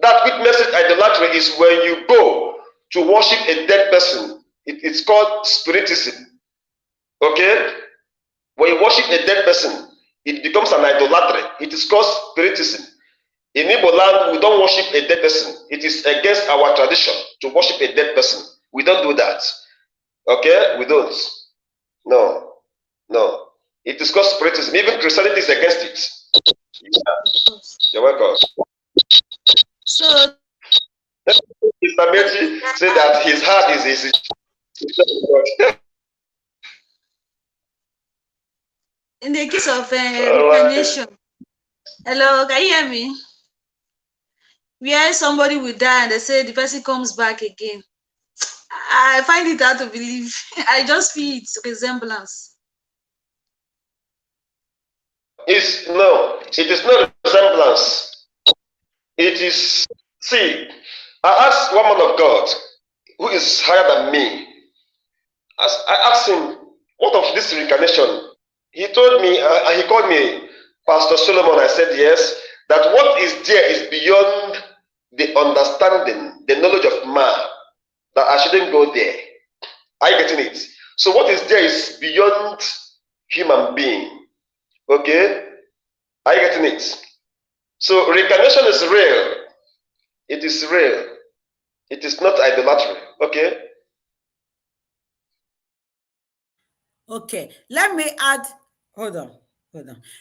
That witnessing idolatry is when you go to worship a dead person. It's called spiritism. Okay? When you worship a dead person, it becomes an idolatry. It is called spiritism. In Igbo land, we don't worship a dead person. It is against our tradition to worship a dead person. We don't do that. Okay? We don't. No. It is called spiritism. Even Christianity is against it. Yeah. You're welcome. So Mr. Meji said that his heart is easy. in the case of reincarnation, hello, can you hear me? Where somebody will die and they say the person comes back again. I find it hard to believe. I just feel it's resemblance. It is not resemblance. It is, see, I asked one man of God who is higher than me. I asked him, what of this reincarnation? He told me, he called me Pastor Solomon. I said, yes, that what is there is beyond the understanding, the knowledge of man, that I shouldn't go there. Are you getting it? So what is there is beyond human being. Okay? Are you getting it? So reincarnation is real. It is real. It is not idolatry. Okay? Okay, let me add, hold on.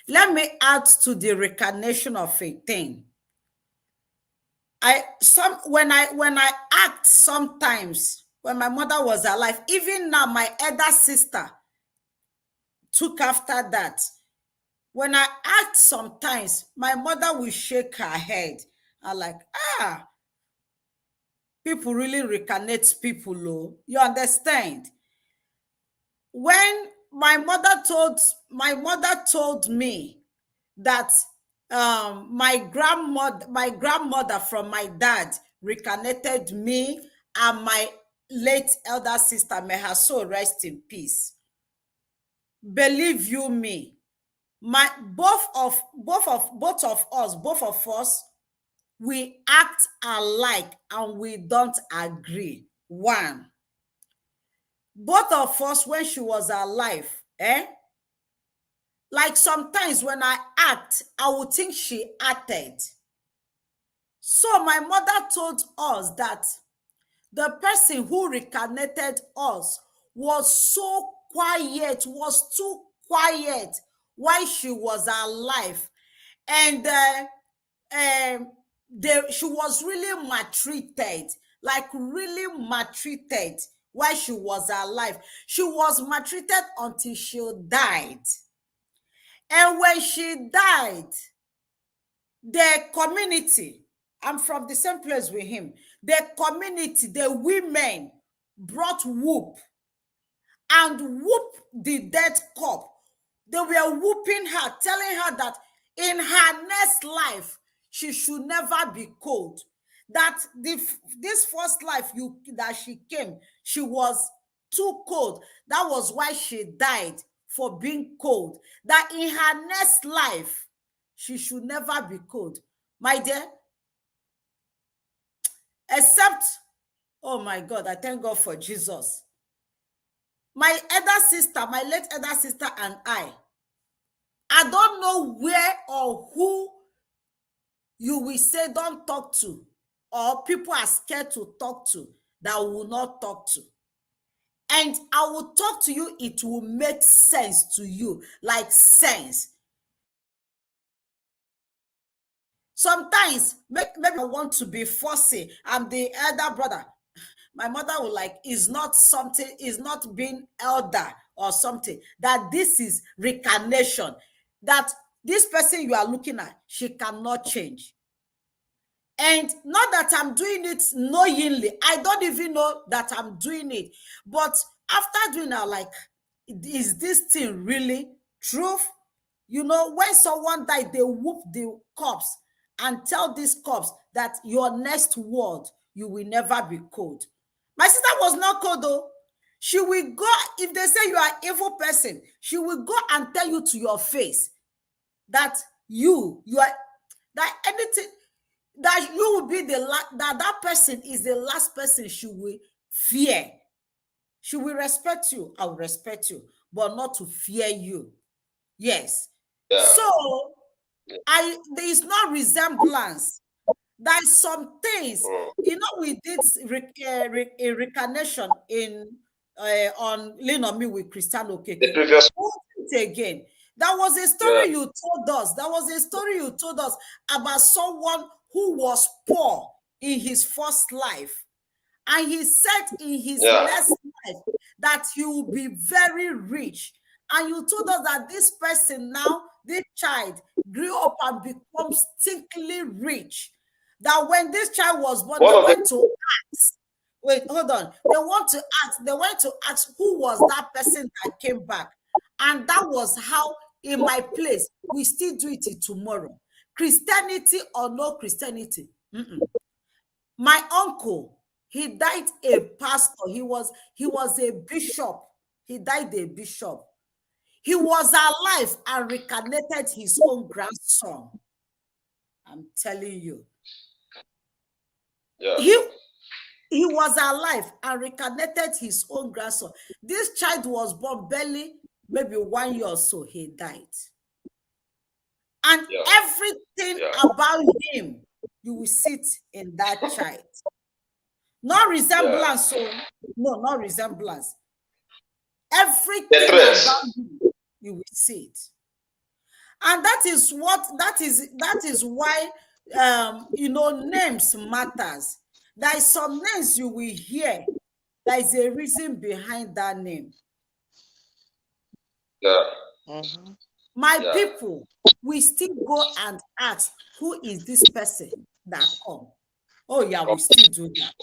Let me add to the reincarnation of a thing. When I act sometimes, when my mother was alive, even now my elder sister took after that. When I act sometimes, my mother will shake her head. I'm like, people really reincarnate people, oh. You understand? When my mother told me that my grandmother from my dad reincarnated me and my late elder sister, may her soul rest in peace. Believe you me, both of us, we act alike and we don't agree. One, both of us, when she was alive, like sometimes when I act, I would think she acted. So my mother told us that the person who reincarnated us was so quiet, was too quiet while she was alive. And she was really maltreated, like really maltreated while she was alive. She was maltreated until she died. And when she died, the community, I'm from the same place with him, the community, the women brought whoop and whoop the dead corpse. They were whooping her, telling her that in her next life, she should never be cold. That this first life that she came, she was too cold. That was why she died, for being cold. That in her next life, she should never be cold. My dear, except, oh my God, I thank God for Jesus. My elder sister, my late elder sister and I don't know where or who you will say don't talk to, or people are scared to talk to, that will not talk to. And I will talk to you, it will make sense to you, like sense. Sometimes, maybe I want to be fussy. I'm the elder brother. My mother will like, is not something, is not being elder or something. That this is reincarnation. That this person you are looking at, she cannot change. And not that I'm doing it knowingly. I don't even know that I'm doing it. But after doing it, like, is this thing really truth? You know, when someone died, they whoop the corpse and tell this corpse that your next word, you will never be cold. My sister was not cold though. She will go, if they say you are an evil person, she will go and tell you to your face that you are, that anything, that you will be the last, that person is the last person she will fear. She will respect you, I will respect you, but not to fear you. Yes. Yeah. So there is no resemblance. There's some things, you know, we did a reincarnation in on Lean on Me with Cristiano Okeke. The previous again. That was a story you told us. That was a story you told us about someone who was poor in his first life. And he said in his next life that he will be very rich. And you told us that this person now, this child, grew up and becomes stinkingly rich. That when this child was born, they went to ask. Wait, hold on. They went to ask who was that person that came back. And that was how, in my place, we still do it tomorrow. Christianity or no Christianity. My uncle, he died a pastor. He was a bishop. He died a bishop. He was alive and reincarnated his own grandson. I'm telling you. Yeah. He was alive and reincarnated his own grandson. This child was born barely, maybe 1 year or so, he died. And everything about him, you will sit in that child. No resemblance, so no, no resemblance. Everything about you, you will see it. And that is why you know, names matters. There is some names you will hear. There is a reason behind that name. Yeah. My people, we still go and ask, who is this person that come? Oh yeah, we still do that.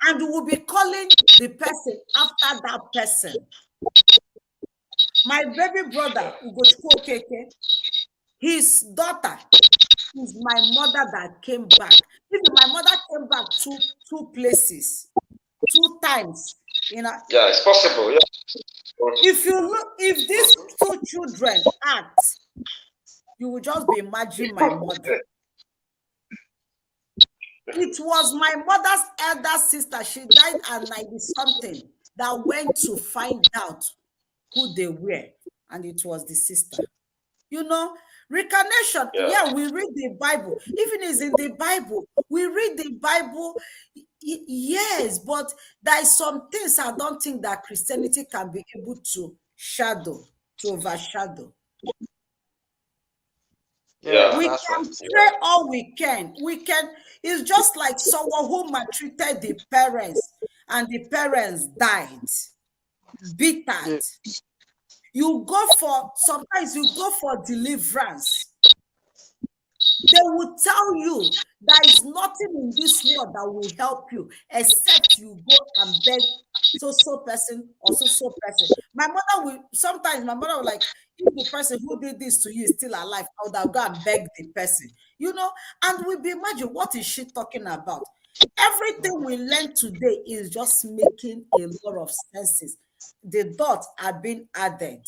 And we will be calling the person after that person. My baby brother, Ugochukwu Okeke, his daughter is my mother that came back. Even my mother came back two places, 2 times. You know. Yeah, it's possible. Yeah. If you look, if these 2 children act, you will just be imagining my mother. It was my mother's elder sister. She died at 90-something that went to find out who they were. And it was the sister. You know, reincarnation. Yeah, we read the Bible. Even is in the Bible. We read the Bible. Yes, but there are some things I don't think that Christianity can be able to overshadow. Yeah, we can pray all we can. It's just like someone who maltreated the parents and the parents died, bitter. Sometimes you go for deliverance. They will tell you there is nothing in this world that will help you except you go and beg so person or so person. My mother will sometimes like, if the person who did this to you is still alive, I would have gone and beg the person, and we'll be imagine what is she talking about. Everything we learn today is just making a lot of senses. The dots are being added.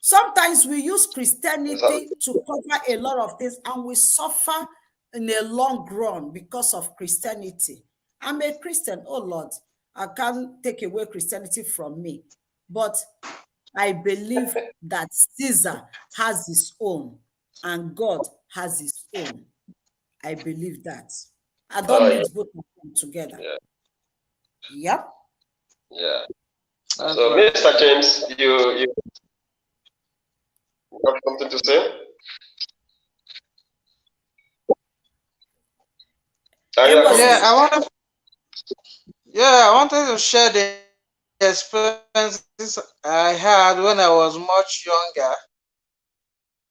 Sometimes we use Christianity to cover a lot of things, and we suffer in a long run because of Christianity. I'm a Christian, oh Lord, I can't take away Christianity from me. But I believe that Caesar has his own and God has his own. I believe that. I don't mix both of them together. Yeah. Yep. Yeah. So, Mr. James, you have something to say? I wanted to share the experiences I had when I was much younger,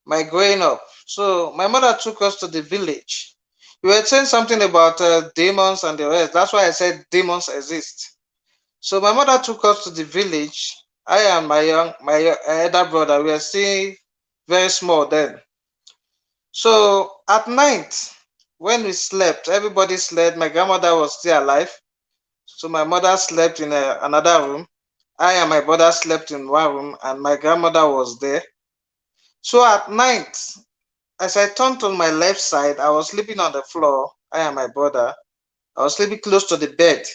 my growing up. So my mother took us to the village. You were saying something about demons and the rest. That's why I said demons exist. So my mother took us to the village. I and my elder brother, we were still very small then. So at night, when we slept, everybody slept. My grandmother was still alive. So my mother slept in another room. I and my brother slept in one room, and my grandmother was there. So at night, as I turned to my left side, I was sleeping on the floor. I and my brother, I was sleeping close to the bed.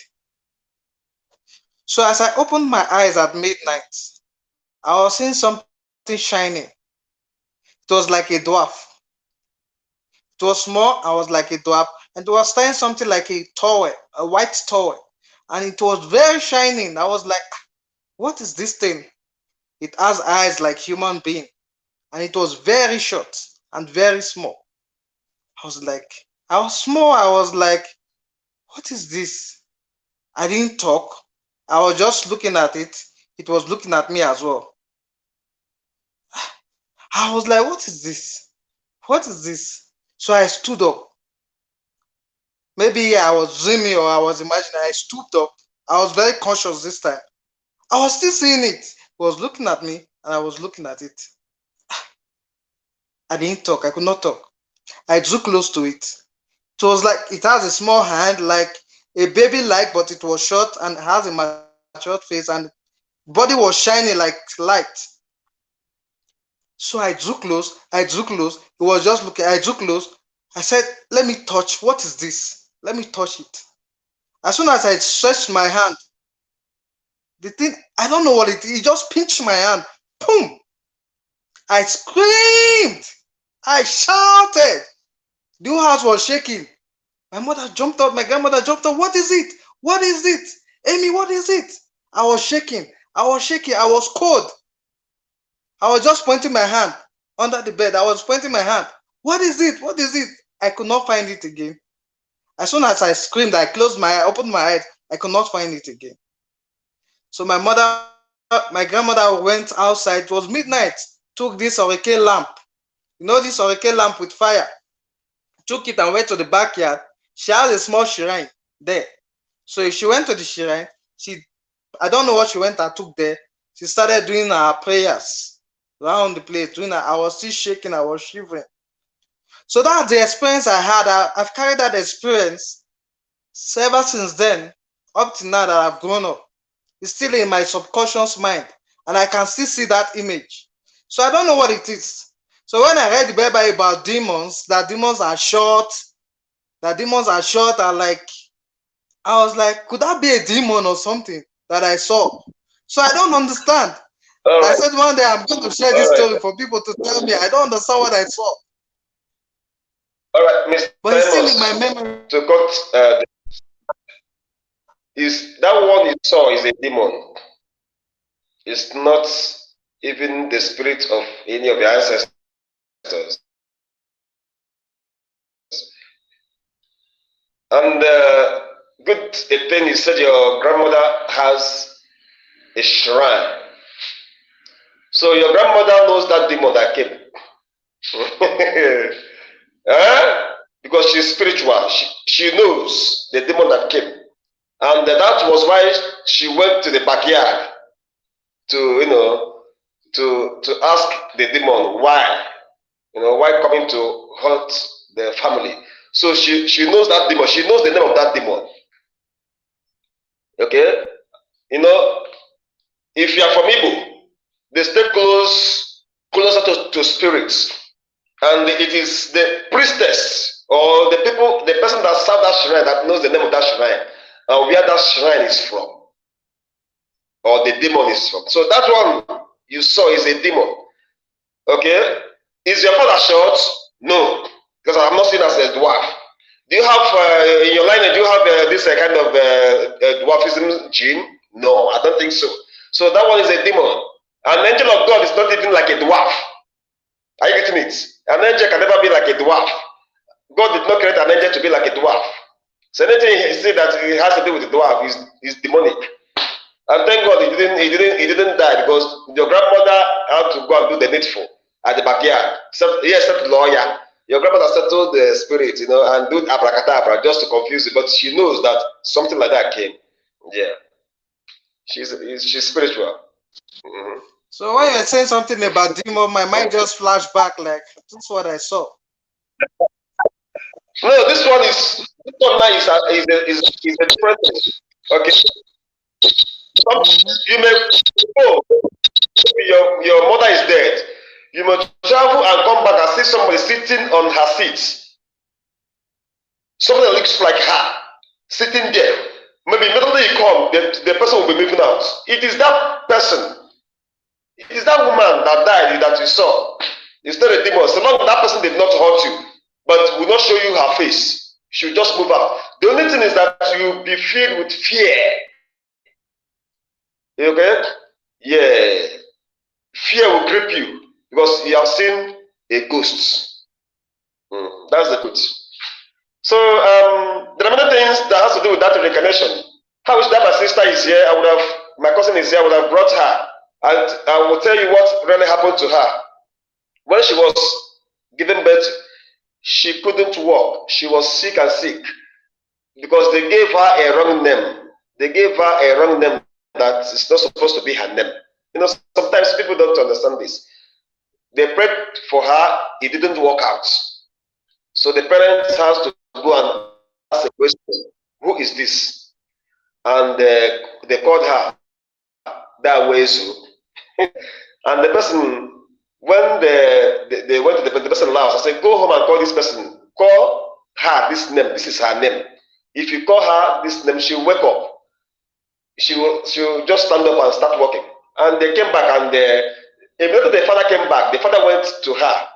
So as I opened my eyes at midnight, I was seeing something shining. It was like a dwarf. It was small. I was like a dwarf, and it was tying something like a towel, a white towel, and it was very shining. I was like, what is this thing? It has eyes like human being, and it was very short and very small. I was small. I was like, what is this? I didn't talk. I was just looking at it. It was looking at me as well. I was like, what is this? What is this? So I stood up. Maybe I was dreaming or I was imagining. I stood up. I was very conscious this time. I was still seeing it. It was looking at me, and I was looking at it. I didn't talk. I could not talk. I drew close to it. It was like it has a small hand, like a baby like, but it was short and has a matured face, and body was shining like light. So I drew close. It was just looking. I drew close. I said, let me touch. What is this? Let me touch it. As soon as I stretched my hand, the thing, I don't know what it is. It just pinched my hand. Boom! I screamed. I shouted. The whole house was shaking. My mother jumped up. My grandmother jumped up. What is it? What is it? Amy, what is it? I was shaking. I was cold. I was just pointing my hand under the bed. I was pointing my hand. What is it? What is it? I could not find it again. As soon as I screamed, I opened my eyes. I could not find it again. So my grandmother went outside. It was midnight. Took this hurricane lamp. You know this hurricane lamp with fire. Took it and went to the backyard. She has a small shrine there. So if she went to the shrine, I don't know what she went and took there. She started doing her prayers around the place. I was still shaking. I was shivering. So that's the experience I had. I've carried that experience ever since then, up to now that I've grown up. It's still in my subconscious mind, and I can still see that image. So I don't know what it is. So when I read the Bible about demons, that demons are short, and like, I was like, could that be a demon or something that I saw? So I don't understand. I said one day I'm going to share this story for people to tell me. I don't understand what I saw. All right, Mr. But it's still in my memory. To cut, is that one you saw is a demon? It's not even the spirit of any of your ancestors. And good thing you said your grandmother has a shrine. So your grandmother knows that demon that came. Because she's spiritual. She knows the demon that came. And that was why she went to the backyard to, to ask the demon why, why coming to hurt the family. So she knows that demon. She knows the name of that demon. Okay? If you are from Igbo, they stay closer to spirits. And it is the priestess or the person that serves that shrine that knows the name of that shrine and where that shrine is from, or the demon is from. So that one you saw is a demon. Okay? Is your father short? No, because I'm not seen as a dwarf. Do you have in your line? Do you have this kind of dwarfism gene? No, I don't think so. So that one is a demon. An angel of God is not even like a dwarf. Are you getting it? An angel can never be like a dwarf. God did not create an angel to be like a dwarf. So anything he said that it has to do with the dwarf is demonic. And thank God he didn't die, because your grandmother had to go and do the needful at the backyard. Except lawyer. Your grandmother settled the spirit, and do abracadabra just to confuse it. But she knows that something like that came. Yeah. She's spiritual. Mm-hmm. So when you're saying something about demon, my mind just flashed back like, that's what I saw. No, this one now is a different thing. Okay. You may your mother is dead. You must travel and come back and see somebody sitting on her seat. Somebody that looks like her sitting there. Maybe immediately you come, the person will be moving out. It is that person. It is that woman that died that you saw. It's not a demon. So long that person did not hurt you, but will not show you her face. She will just move out. The only thing is that you be filled with fear. Okay? Yeah. Fear will grip you because you have seen a ghost. That's the truth. So there are many things that has to do with that reincarnation. I wish that my sister is here. My cousin is here. I would have brought her. And I will tell you what really happened to her. When she was given birth, she couldn't walk. She was sick and sick because they gave her a wrong name. They gave her a wrong name that is not supposed to be her name. Sometimes people don't understand this. They prayed for her, it didn't work out. So the parents has to go and ask a question, who is this? And they called her that way. So. And the person, when they went to the person's house, I said, go home and call this person. Call her this name. This is her name. If you call her this name, she'll wake up. She'll just stand up and start walking. And they came back, and immediately the father came back. The father went to her.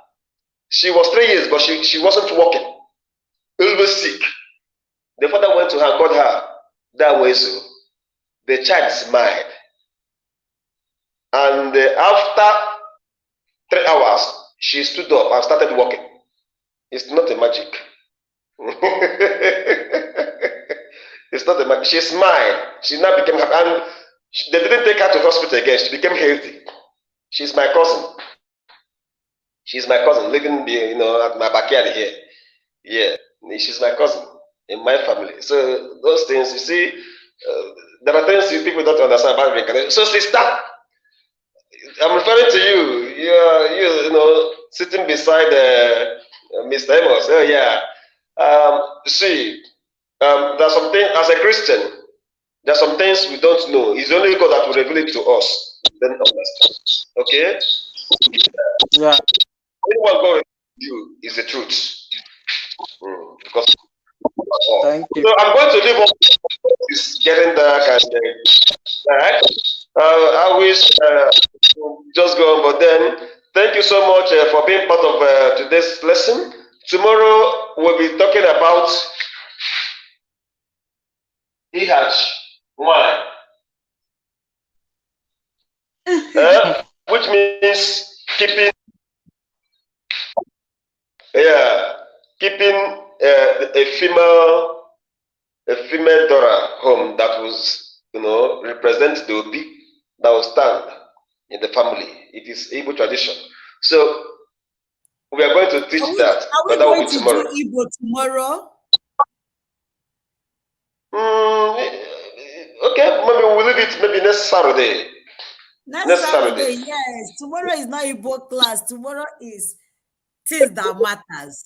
She was 3 years, but she wasn't walking. Always sick. The father went to her and called her that way. So the child smiled. And after 3 hours, she stood up and started walking. It's not a magic. It's not a magic. She smiled. She now became happy. And they didn't take her to hospital again. She became healthy. She's my cousin. She's my cousin living at my backyard here. Yeah, she's my cousin in my family. So those things, you see, there are things people don't understand about reincarnation. So sister, I'm referring to you. You sitting beside Mr. Amos. Oh yeah. See, there's some things as a Christian. There's some things we don't know. It's only God that will reveal it to us. Then understand. Okay. Yeah. What God reveals to you is the truth. Because. Thank you. So I'm going to leave off. It's getting dark and right. I wish just go on, but then thank you so much for being part of today's lesson. Tomorrow we'll be talking about Ihaj wine, which means keeping a female Dora home that was represent the Obi that will stand in the family. It is Igbo tradition. So We are going to teach that, Are but we that will going be to tomorrow. do Igbo tomorrow? Okay, maybe we'll leave it maybe next Saturday. Next Saturday, yes. Tomorrow is not Igbo class. Tomorrow is things that matters.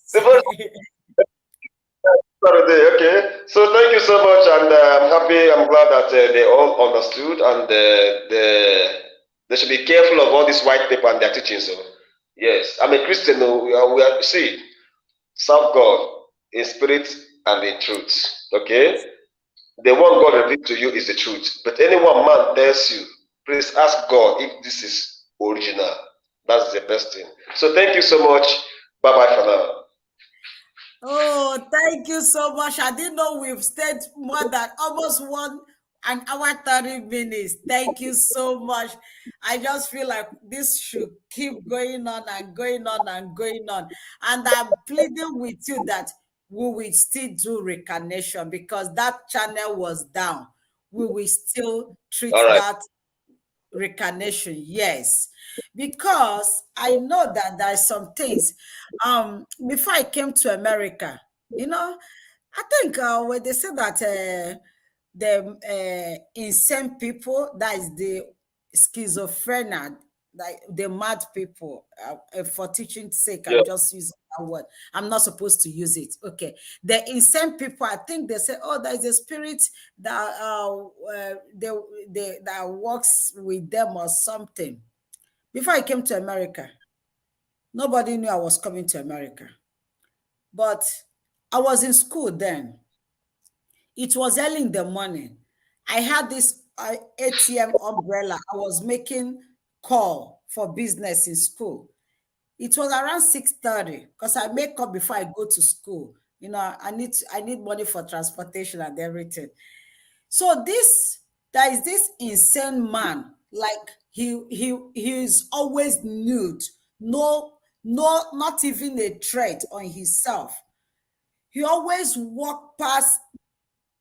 Saturday, okay. So thank you so much, and I'm happy. I'm glad that they all understood, and they should be careful of all this white paper and their teaching. So yes, I'm a Christian. We are see, serve God in spirit and in truth. Okay, the one God revealed to you is the truth. But anyone man tells you, please ask God if this is original. That's the best thing. So thank you so much. Bye bye for now. Oh, thank you so much. I didn't know we've stayed more than almost 1 hour 30 minutes. Thank you so much. I just feel like this should keep going on and going on and going on. And I'm pleading with you that we will still do reincarnation because that channel was down. We will still treat All right. that reincarnation, yes, because I know that there are some things. Before I came to America, I think when they say that the insane people, that is the schizophrenia, like the mad people, for teaching sake, Yeah. I'm just using that word. I'm not supposed to use it. Okay, the insane people, I think they say, oh, there is a spirit that that works with them or something. Before I came to America, nobody knew I was coming to America, but I was in school then. It was early in the morning. I had this ATM umbrella. I was making call for business in school. It was around 6:30 because I make up before I go to school. I need money for transportation and everything. So there is this insane man, like he is always nude, not even a threat on himself. He always walk past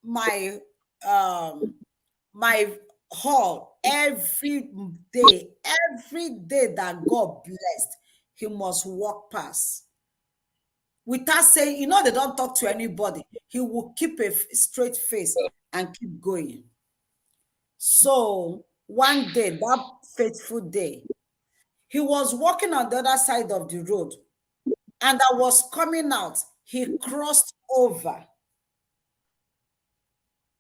my um my hall every day that God blessed, he must walk past without saying, they don't talk to anybody. He will keep a straight face and keep going. So one day, that fateful day, he was walking on the other side of the road, and I was coming out. He crossed over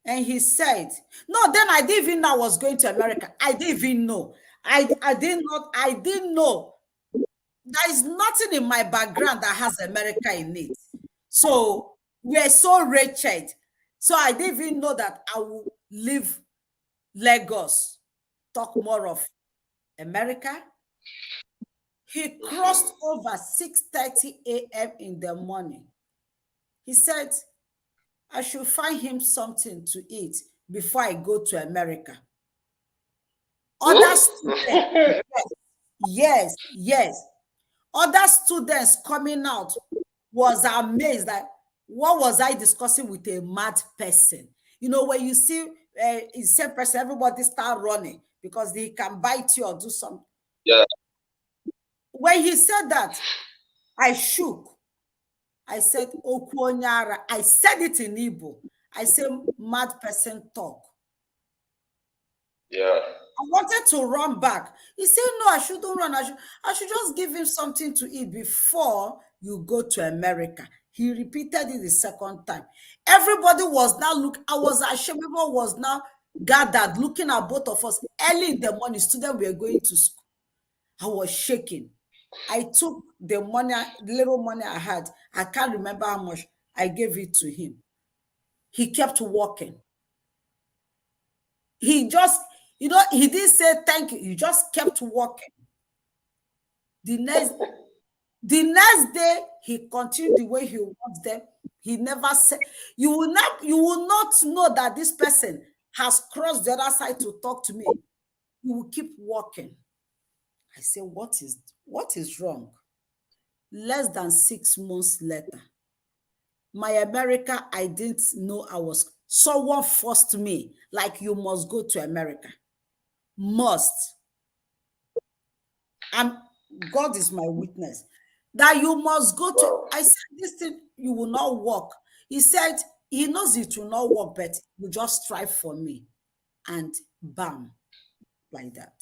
and he said, no, then I didn't even know I was going to America. I didn't even know. I didn't know. There is nothing in my background that has America in it. So we're so wretched. So I didn't even know that I would leave Lagos, talk more of America. He crossed over 6:30 a.m. in the morning. He said, I should find him something to eat before I go to America. Other students, yes. Other students coming out was amazed that what was I discussing with a mad person? When you see a same person, everybody start running because they can bite you or do something. Yeah. When he said that, I shook. I said, Okuonyara. I said it in Igbo. I said, mad person talk. Yeah. I wanted to run back. He said, no, I shouldn't run. I should just give him something to eat before you go to America. He repeated it the second time. Everybody was now I was ashamed. Everyone was now gathered, looking at both of us. Early in the morning, students were going to school. I was shaking. I took the little money I had. I can't remember how much. I gave it to him. He kept walking. He just, he didn't say thank you. He just kept walking. The next day, he continued the way he wants them. He never said, you will not know that this person has crossed the other side to talk to me. You will keep walking. I said, what is wrong? Less than 6 months later, my America, I didn't know someone forced me, like, you must go to America. Must. And God is my witness. that you must go to. Wow. I said, this thing, you will not work. He said, he knows it will not work, but you just try for me. And bam, like that.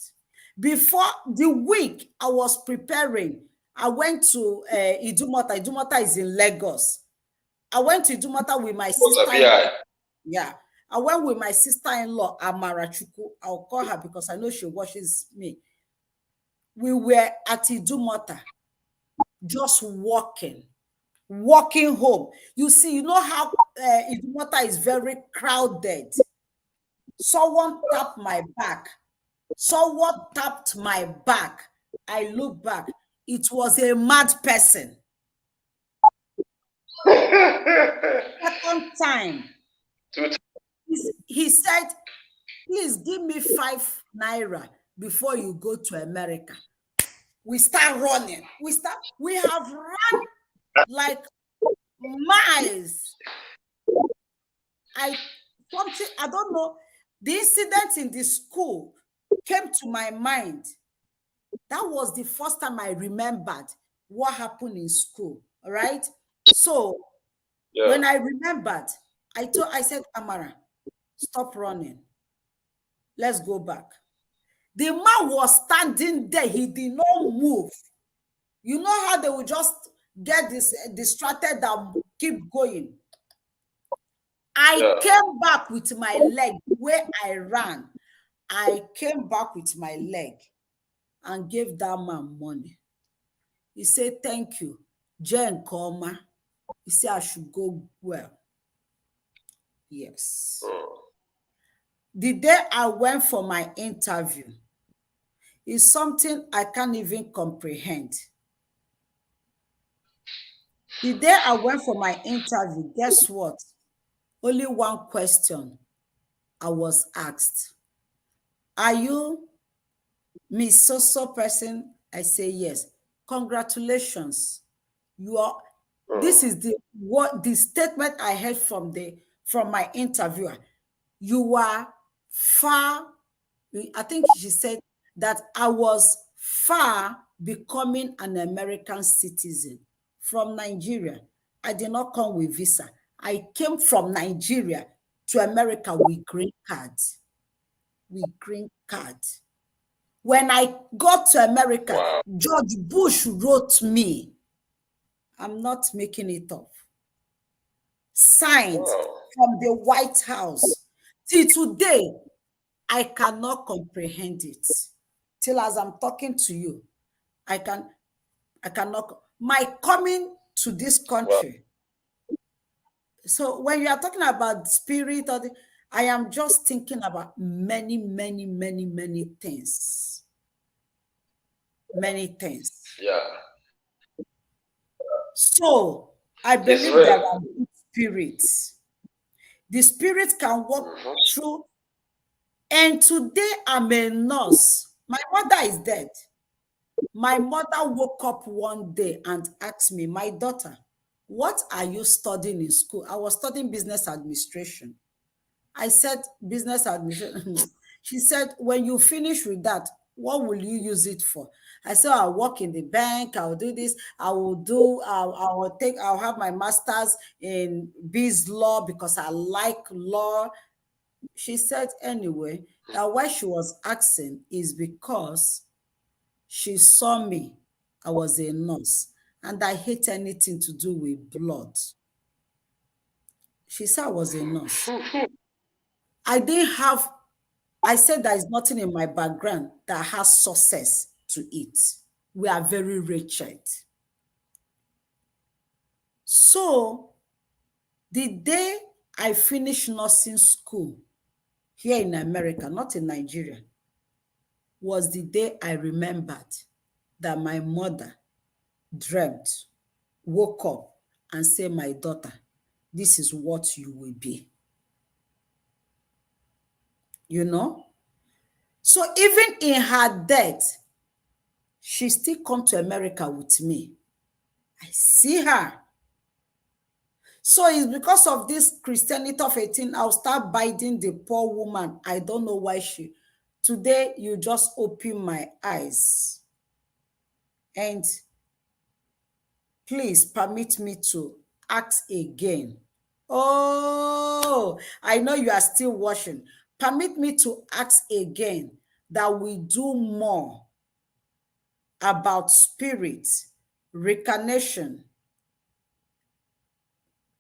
Before the week I was preparing, I went to Idumota. Idumota is in Lagos. I went to Idumota with my sister. Yeah. I went with my sister-in-law, Amara Chuku. I'll call her because I know she watches me. We were at Idumota, just walking home. You see, you know how Idumota is very crowded. Someone tapped my back. Someone tapped my back. I looked back. It was a mad person. Second time, he said, please give me 5 naira before you go to America. We start running. We have run like miles. I don't know. The incident in the school came to my mind. That was the first time I remembered what happened in school. All right. So when I remembered, I said, Amara, stop running. Let's go back. The man was standing there. He did not move. You know how they will just get distracted and keep going. I came back with my leg where I ran. I came back with my leg and gave that man money. He said, thank you. Jen Koma. He said, I should go well. Yes. The day I went for my interview is something I can't even comprehend. The day I went for my interview, guess what? Only one question I was asked. Are you Miss So-so person? I say yes. Congratulations. You are. This is the statement I heard from my interviewer. You are far. I think she said that I was far becoming an American citizen from Nigeria. I did not come with visa. I came from Nigeria to America with green cards. With green cards. When I got to America, George Bush wrote me. I'm not making it up. Signed from the White House. Till today, I cannot comprehend it. Till as I'm talking to you, I cannot. My coming to this country. So when you are talking about spirit, I am just thinking about many, many, many, many things. Many things. Yeah. So I believe there are spirits. The spirit can walk through. And today I'm a nurse. My mother is dead. My mother woke up one day and asked me, my daughter, what are you studying in school? I was studying business administration. I said, business administration. She said, when you finish with that, what will you use it for? I said, I'll work in the bank. I'll do this. I'll have my master's in biz law because I like law. She said, anyway, that why she was asking is because she saw me. I was a nurse and I hate anything to do with blood. She said I was a nurse. I said there is nothing in my background that has success to it. We are very wretched. So the day I finished nursing school here in America, not in Nigeria, was the day I remembered that my mother dreamt, woke up and said, my daughter, this is what you will be. You know? So even in her death, she still come to America with me. I see her. So it's because of this Christianity of 18, I'll start biting the poor woman. I don't know why today you just open my eyes. And please permit me to ask again. Oh, I know you are still watching. Permit me to ask again that we do more about spirit, reincarnation.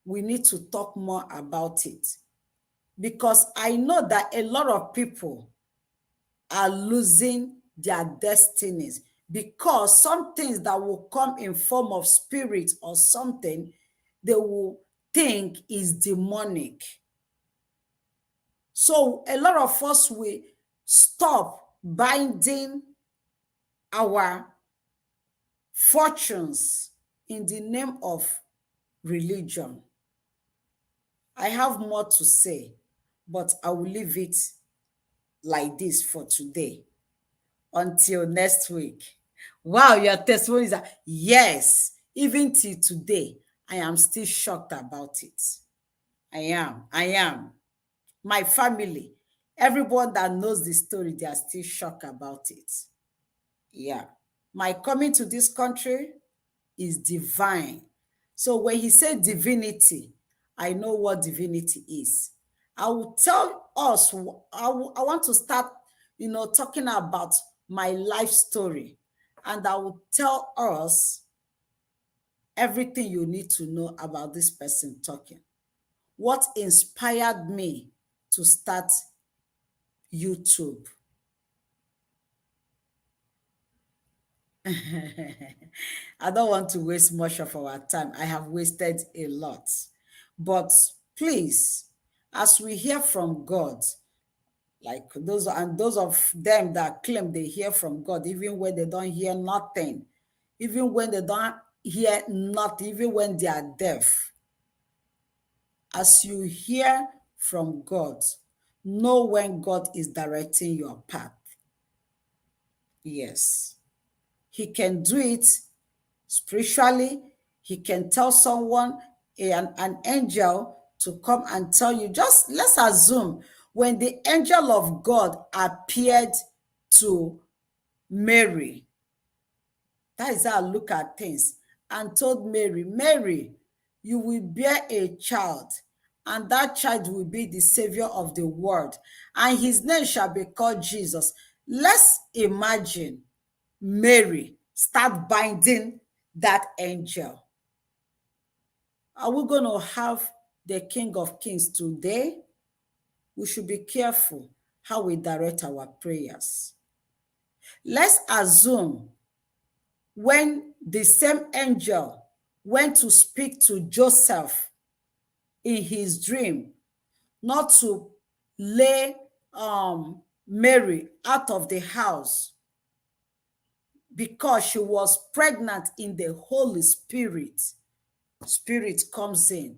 We need to talk more about it because I know that a lot of people are losing their destinies because some things that will come in form of spirit or something, they will think is demonic. So a lot of us will stop binding our fortunes in the name of religion. I have more to say, but I will leave it like this for today. Until next week. Wow, your testimonies are, yes, even till today, I am still shocked about it. I am. My family, everyone that knows the story, they are still shocked about it. Yeah. My coming to this country is divine. So when he said divinity, I know what divinity is. I will tell us, I want to start, talking about my life story. And I will tell us everything you need to know about this person talking. What inspired me to start YouTube? I don't want to waste much of our time. I have wasted a lot. But please, as we hear from God, like those of them that claim they hear from God, even when they don't hear nothing, even when they don't hear nothing, even when they are deaf, as you hear from God, know when God is directing your path. Yes, He can do it spiritually. He can tell someone, an angel, to come and tell you. Just let's assume when the angel of God appeared to Mary, that is how I look at things, and told Mary, Mary, you will bear a child, and that child will be the savior of the world, and his name shall be called Jesus. Let's imagine Mary start binding that angel. Are we going to have the King of Kings today? We should be careful how we direct our prayers. Let's assume when the same angel went to speak to Joseph in his dream, not to lay Mary out of the house because she was pregnant in the Holy Spirit. Spirit comes in.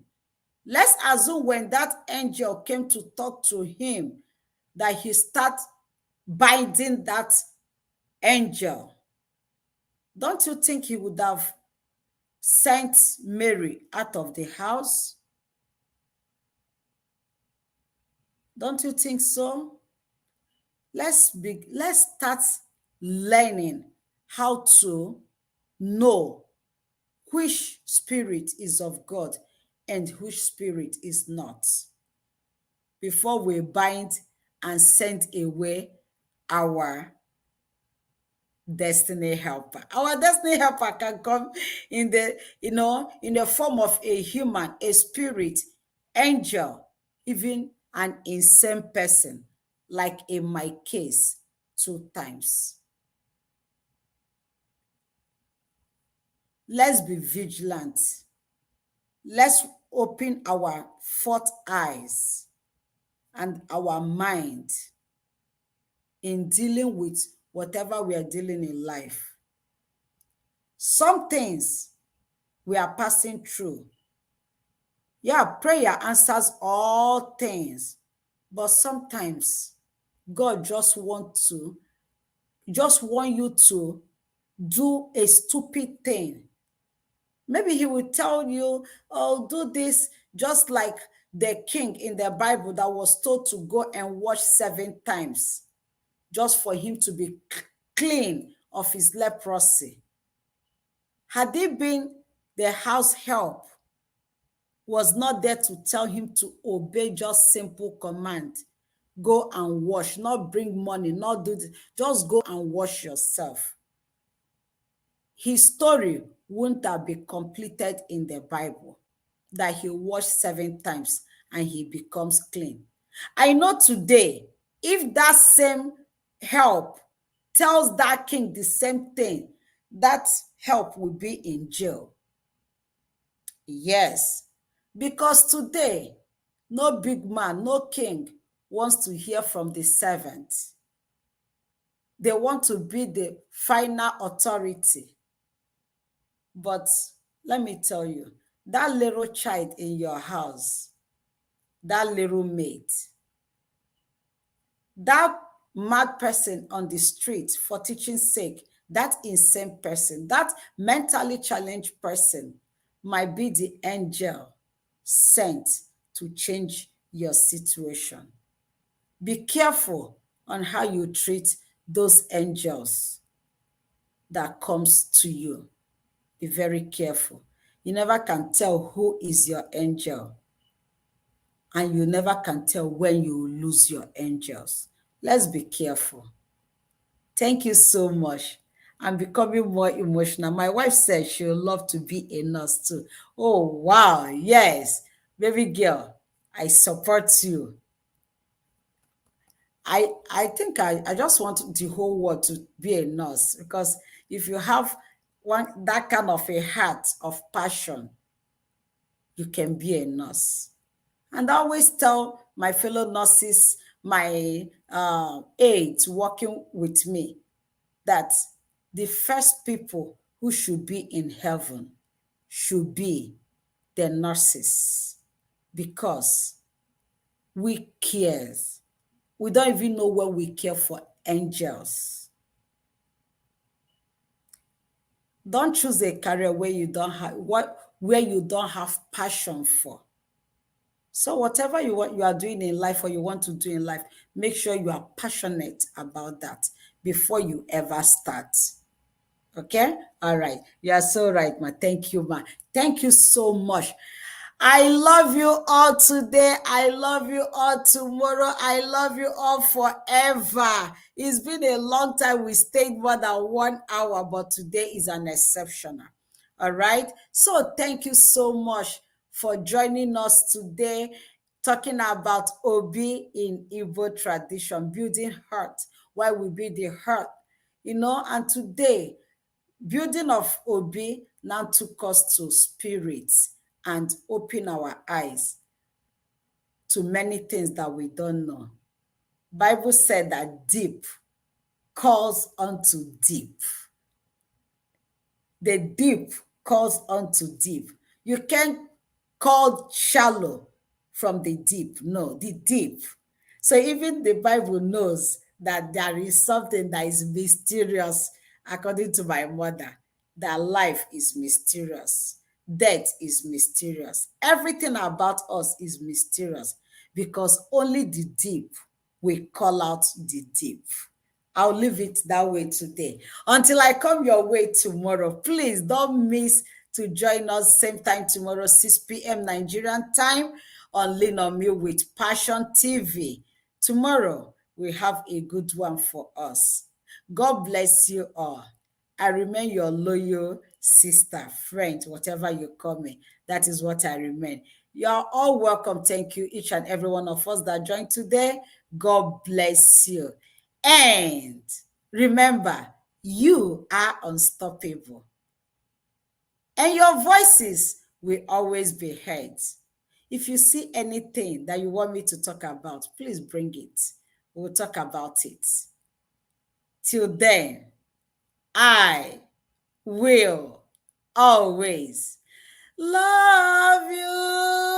Let's assume when that angel came to talk to him, that he start binding that angel. Don't you think he would have sent Mary out of the house? Don't you think so? Let's start learning how to know which spirit is of God and which spirit is not, before we bind and send away our destiny helper. Our destiny helper can come in the form of a human, a spirit, angel, even an insane person, like in my case, 2 times. Let's be vigilant. Let's open our fourth eyes and our mind in dealing with whatever we are dealing in life. Some things we are passing through. Yeah, prayer answers all things, but sometimes God just want you to do a stupid thing. Maybe he will tell you, oh, do this, just like the king in the Bible that was told to go and wash 7 times just for him to be clean of his leprosy. Had he been The house help was not there to tell him to obey just simple command. Go and wash, not bring money, not do this. Just go and wash yourself. His story wouldn't have been completed in the Bible, that he washed 7 times and he becomes clean. I know today, if that same help tells that king the same thing, that help will be in jail. Yes, because today, no big man, no king wants to hear from the servant. They want to be the final authority. But let me tell you, that little child in your house, that little maid, that mad person on the street for teaching's sake, that insane person, that mentally challenged person might be the angel sent to change your situation. Be careful on how you treat those angels that comes to you. Be very careful. You never can tell who is your angel, and you never can tell when you will lose your angels. Let's be careful. Thank you so much. I'm becoming more emotional. My wife said she would love to be a nurse too. Oh, wow. Yes. Baby girl, I support you. I think I just want the whole world to be a nurse, because if you have that kind of a heart of passion, you can be a nurse. And I always tell my fellow nurses, my aides working with me, that the first people who should be in heaven should be the nurses, because we cares. We don't even know when we care for angels. Don't choose a career where you don't have passion for. So whatever you are doing in life, or you want to do in life, make sure you are passionate about that before you ever start. Okay? All right. You are so right, ma. Thank you, ma. Thank you so much. I love you all today. I love you all tomorrow. I love you all forever. It's been a long time. We stayed more than 1 hour, but today is an exceptional. All right. So thank you so much for joining us today, talking about Obi in Igbo tradition, building heart. Why we build the heart, and today, building of Obi now took us to spirits and open our eyes to many things that we don't know. Bible said that deep calls unto deep. The deep calls unto deep. You can't call shallow from the deep. No, the deep. So even the Bible knows that there is something that is mysterious, according to my mother, that life is mysterious. Death is mysterious. Everything about us is mysterious, because only the deep will call out the deep. I'll leave it that way today. Until I come your way tomorrow, please don't miss to join us same time tomorrow, 6 p.m. Nigerian time, on Lean On Me with Passion TV. Tomorrow, we have a good one for us. God bless you all. I remain your loyal sister, friend, whatever you call me. That is what I remain. You are all welcome. Thank you, each and every one of us that joined today. God bless you. And remember, you are unstoppable. And your voices will always be heard. If you see anything that you want me to talk about, please bring it. We'll talk about it. Till then, I will always love you.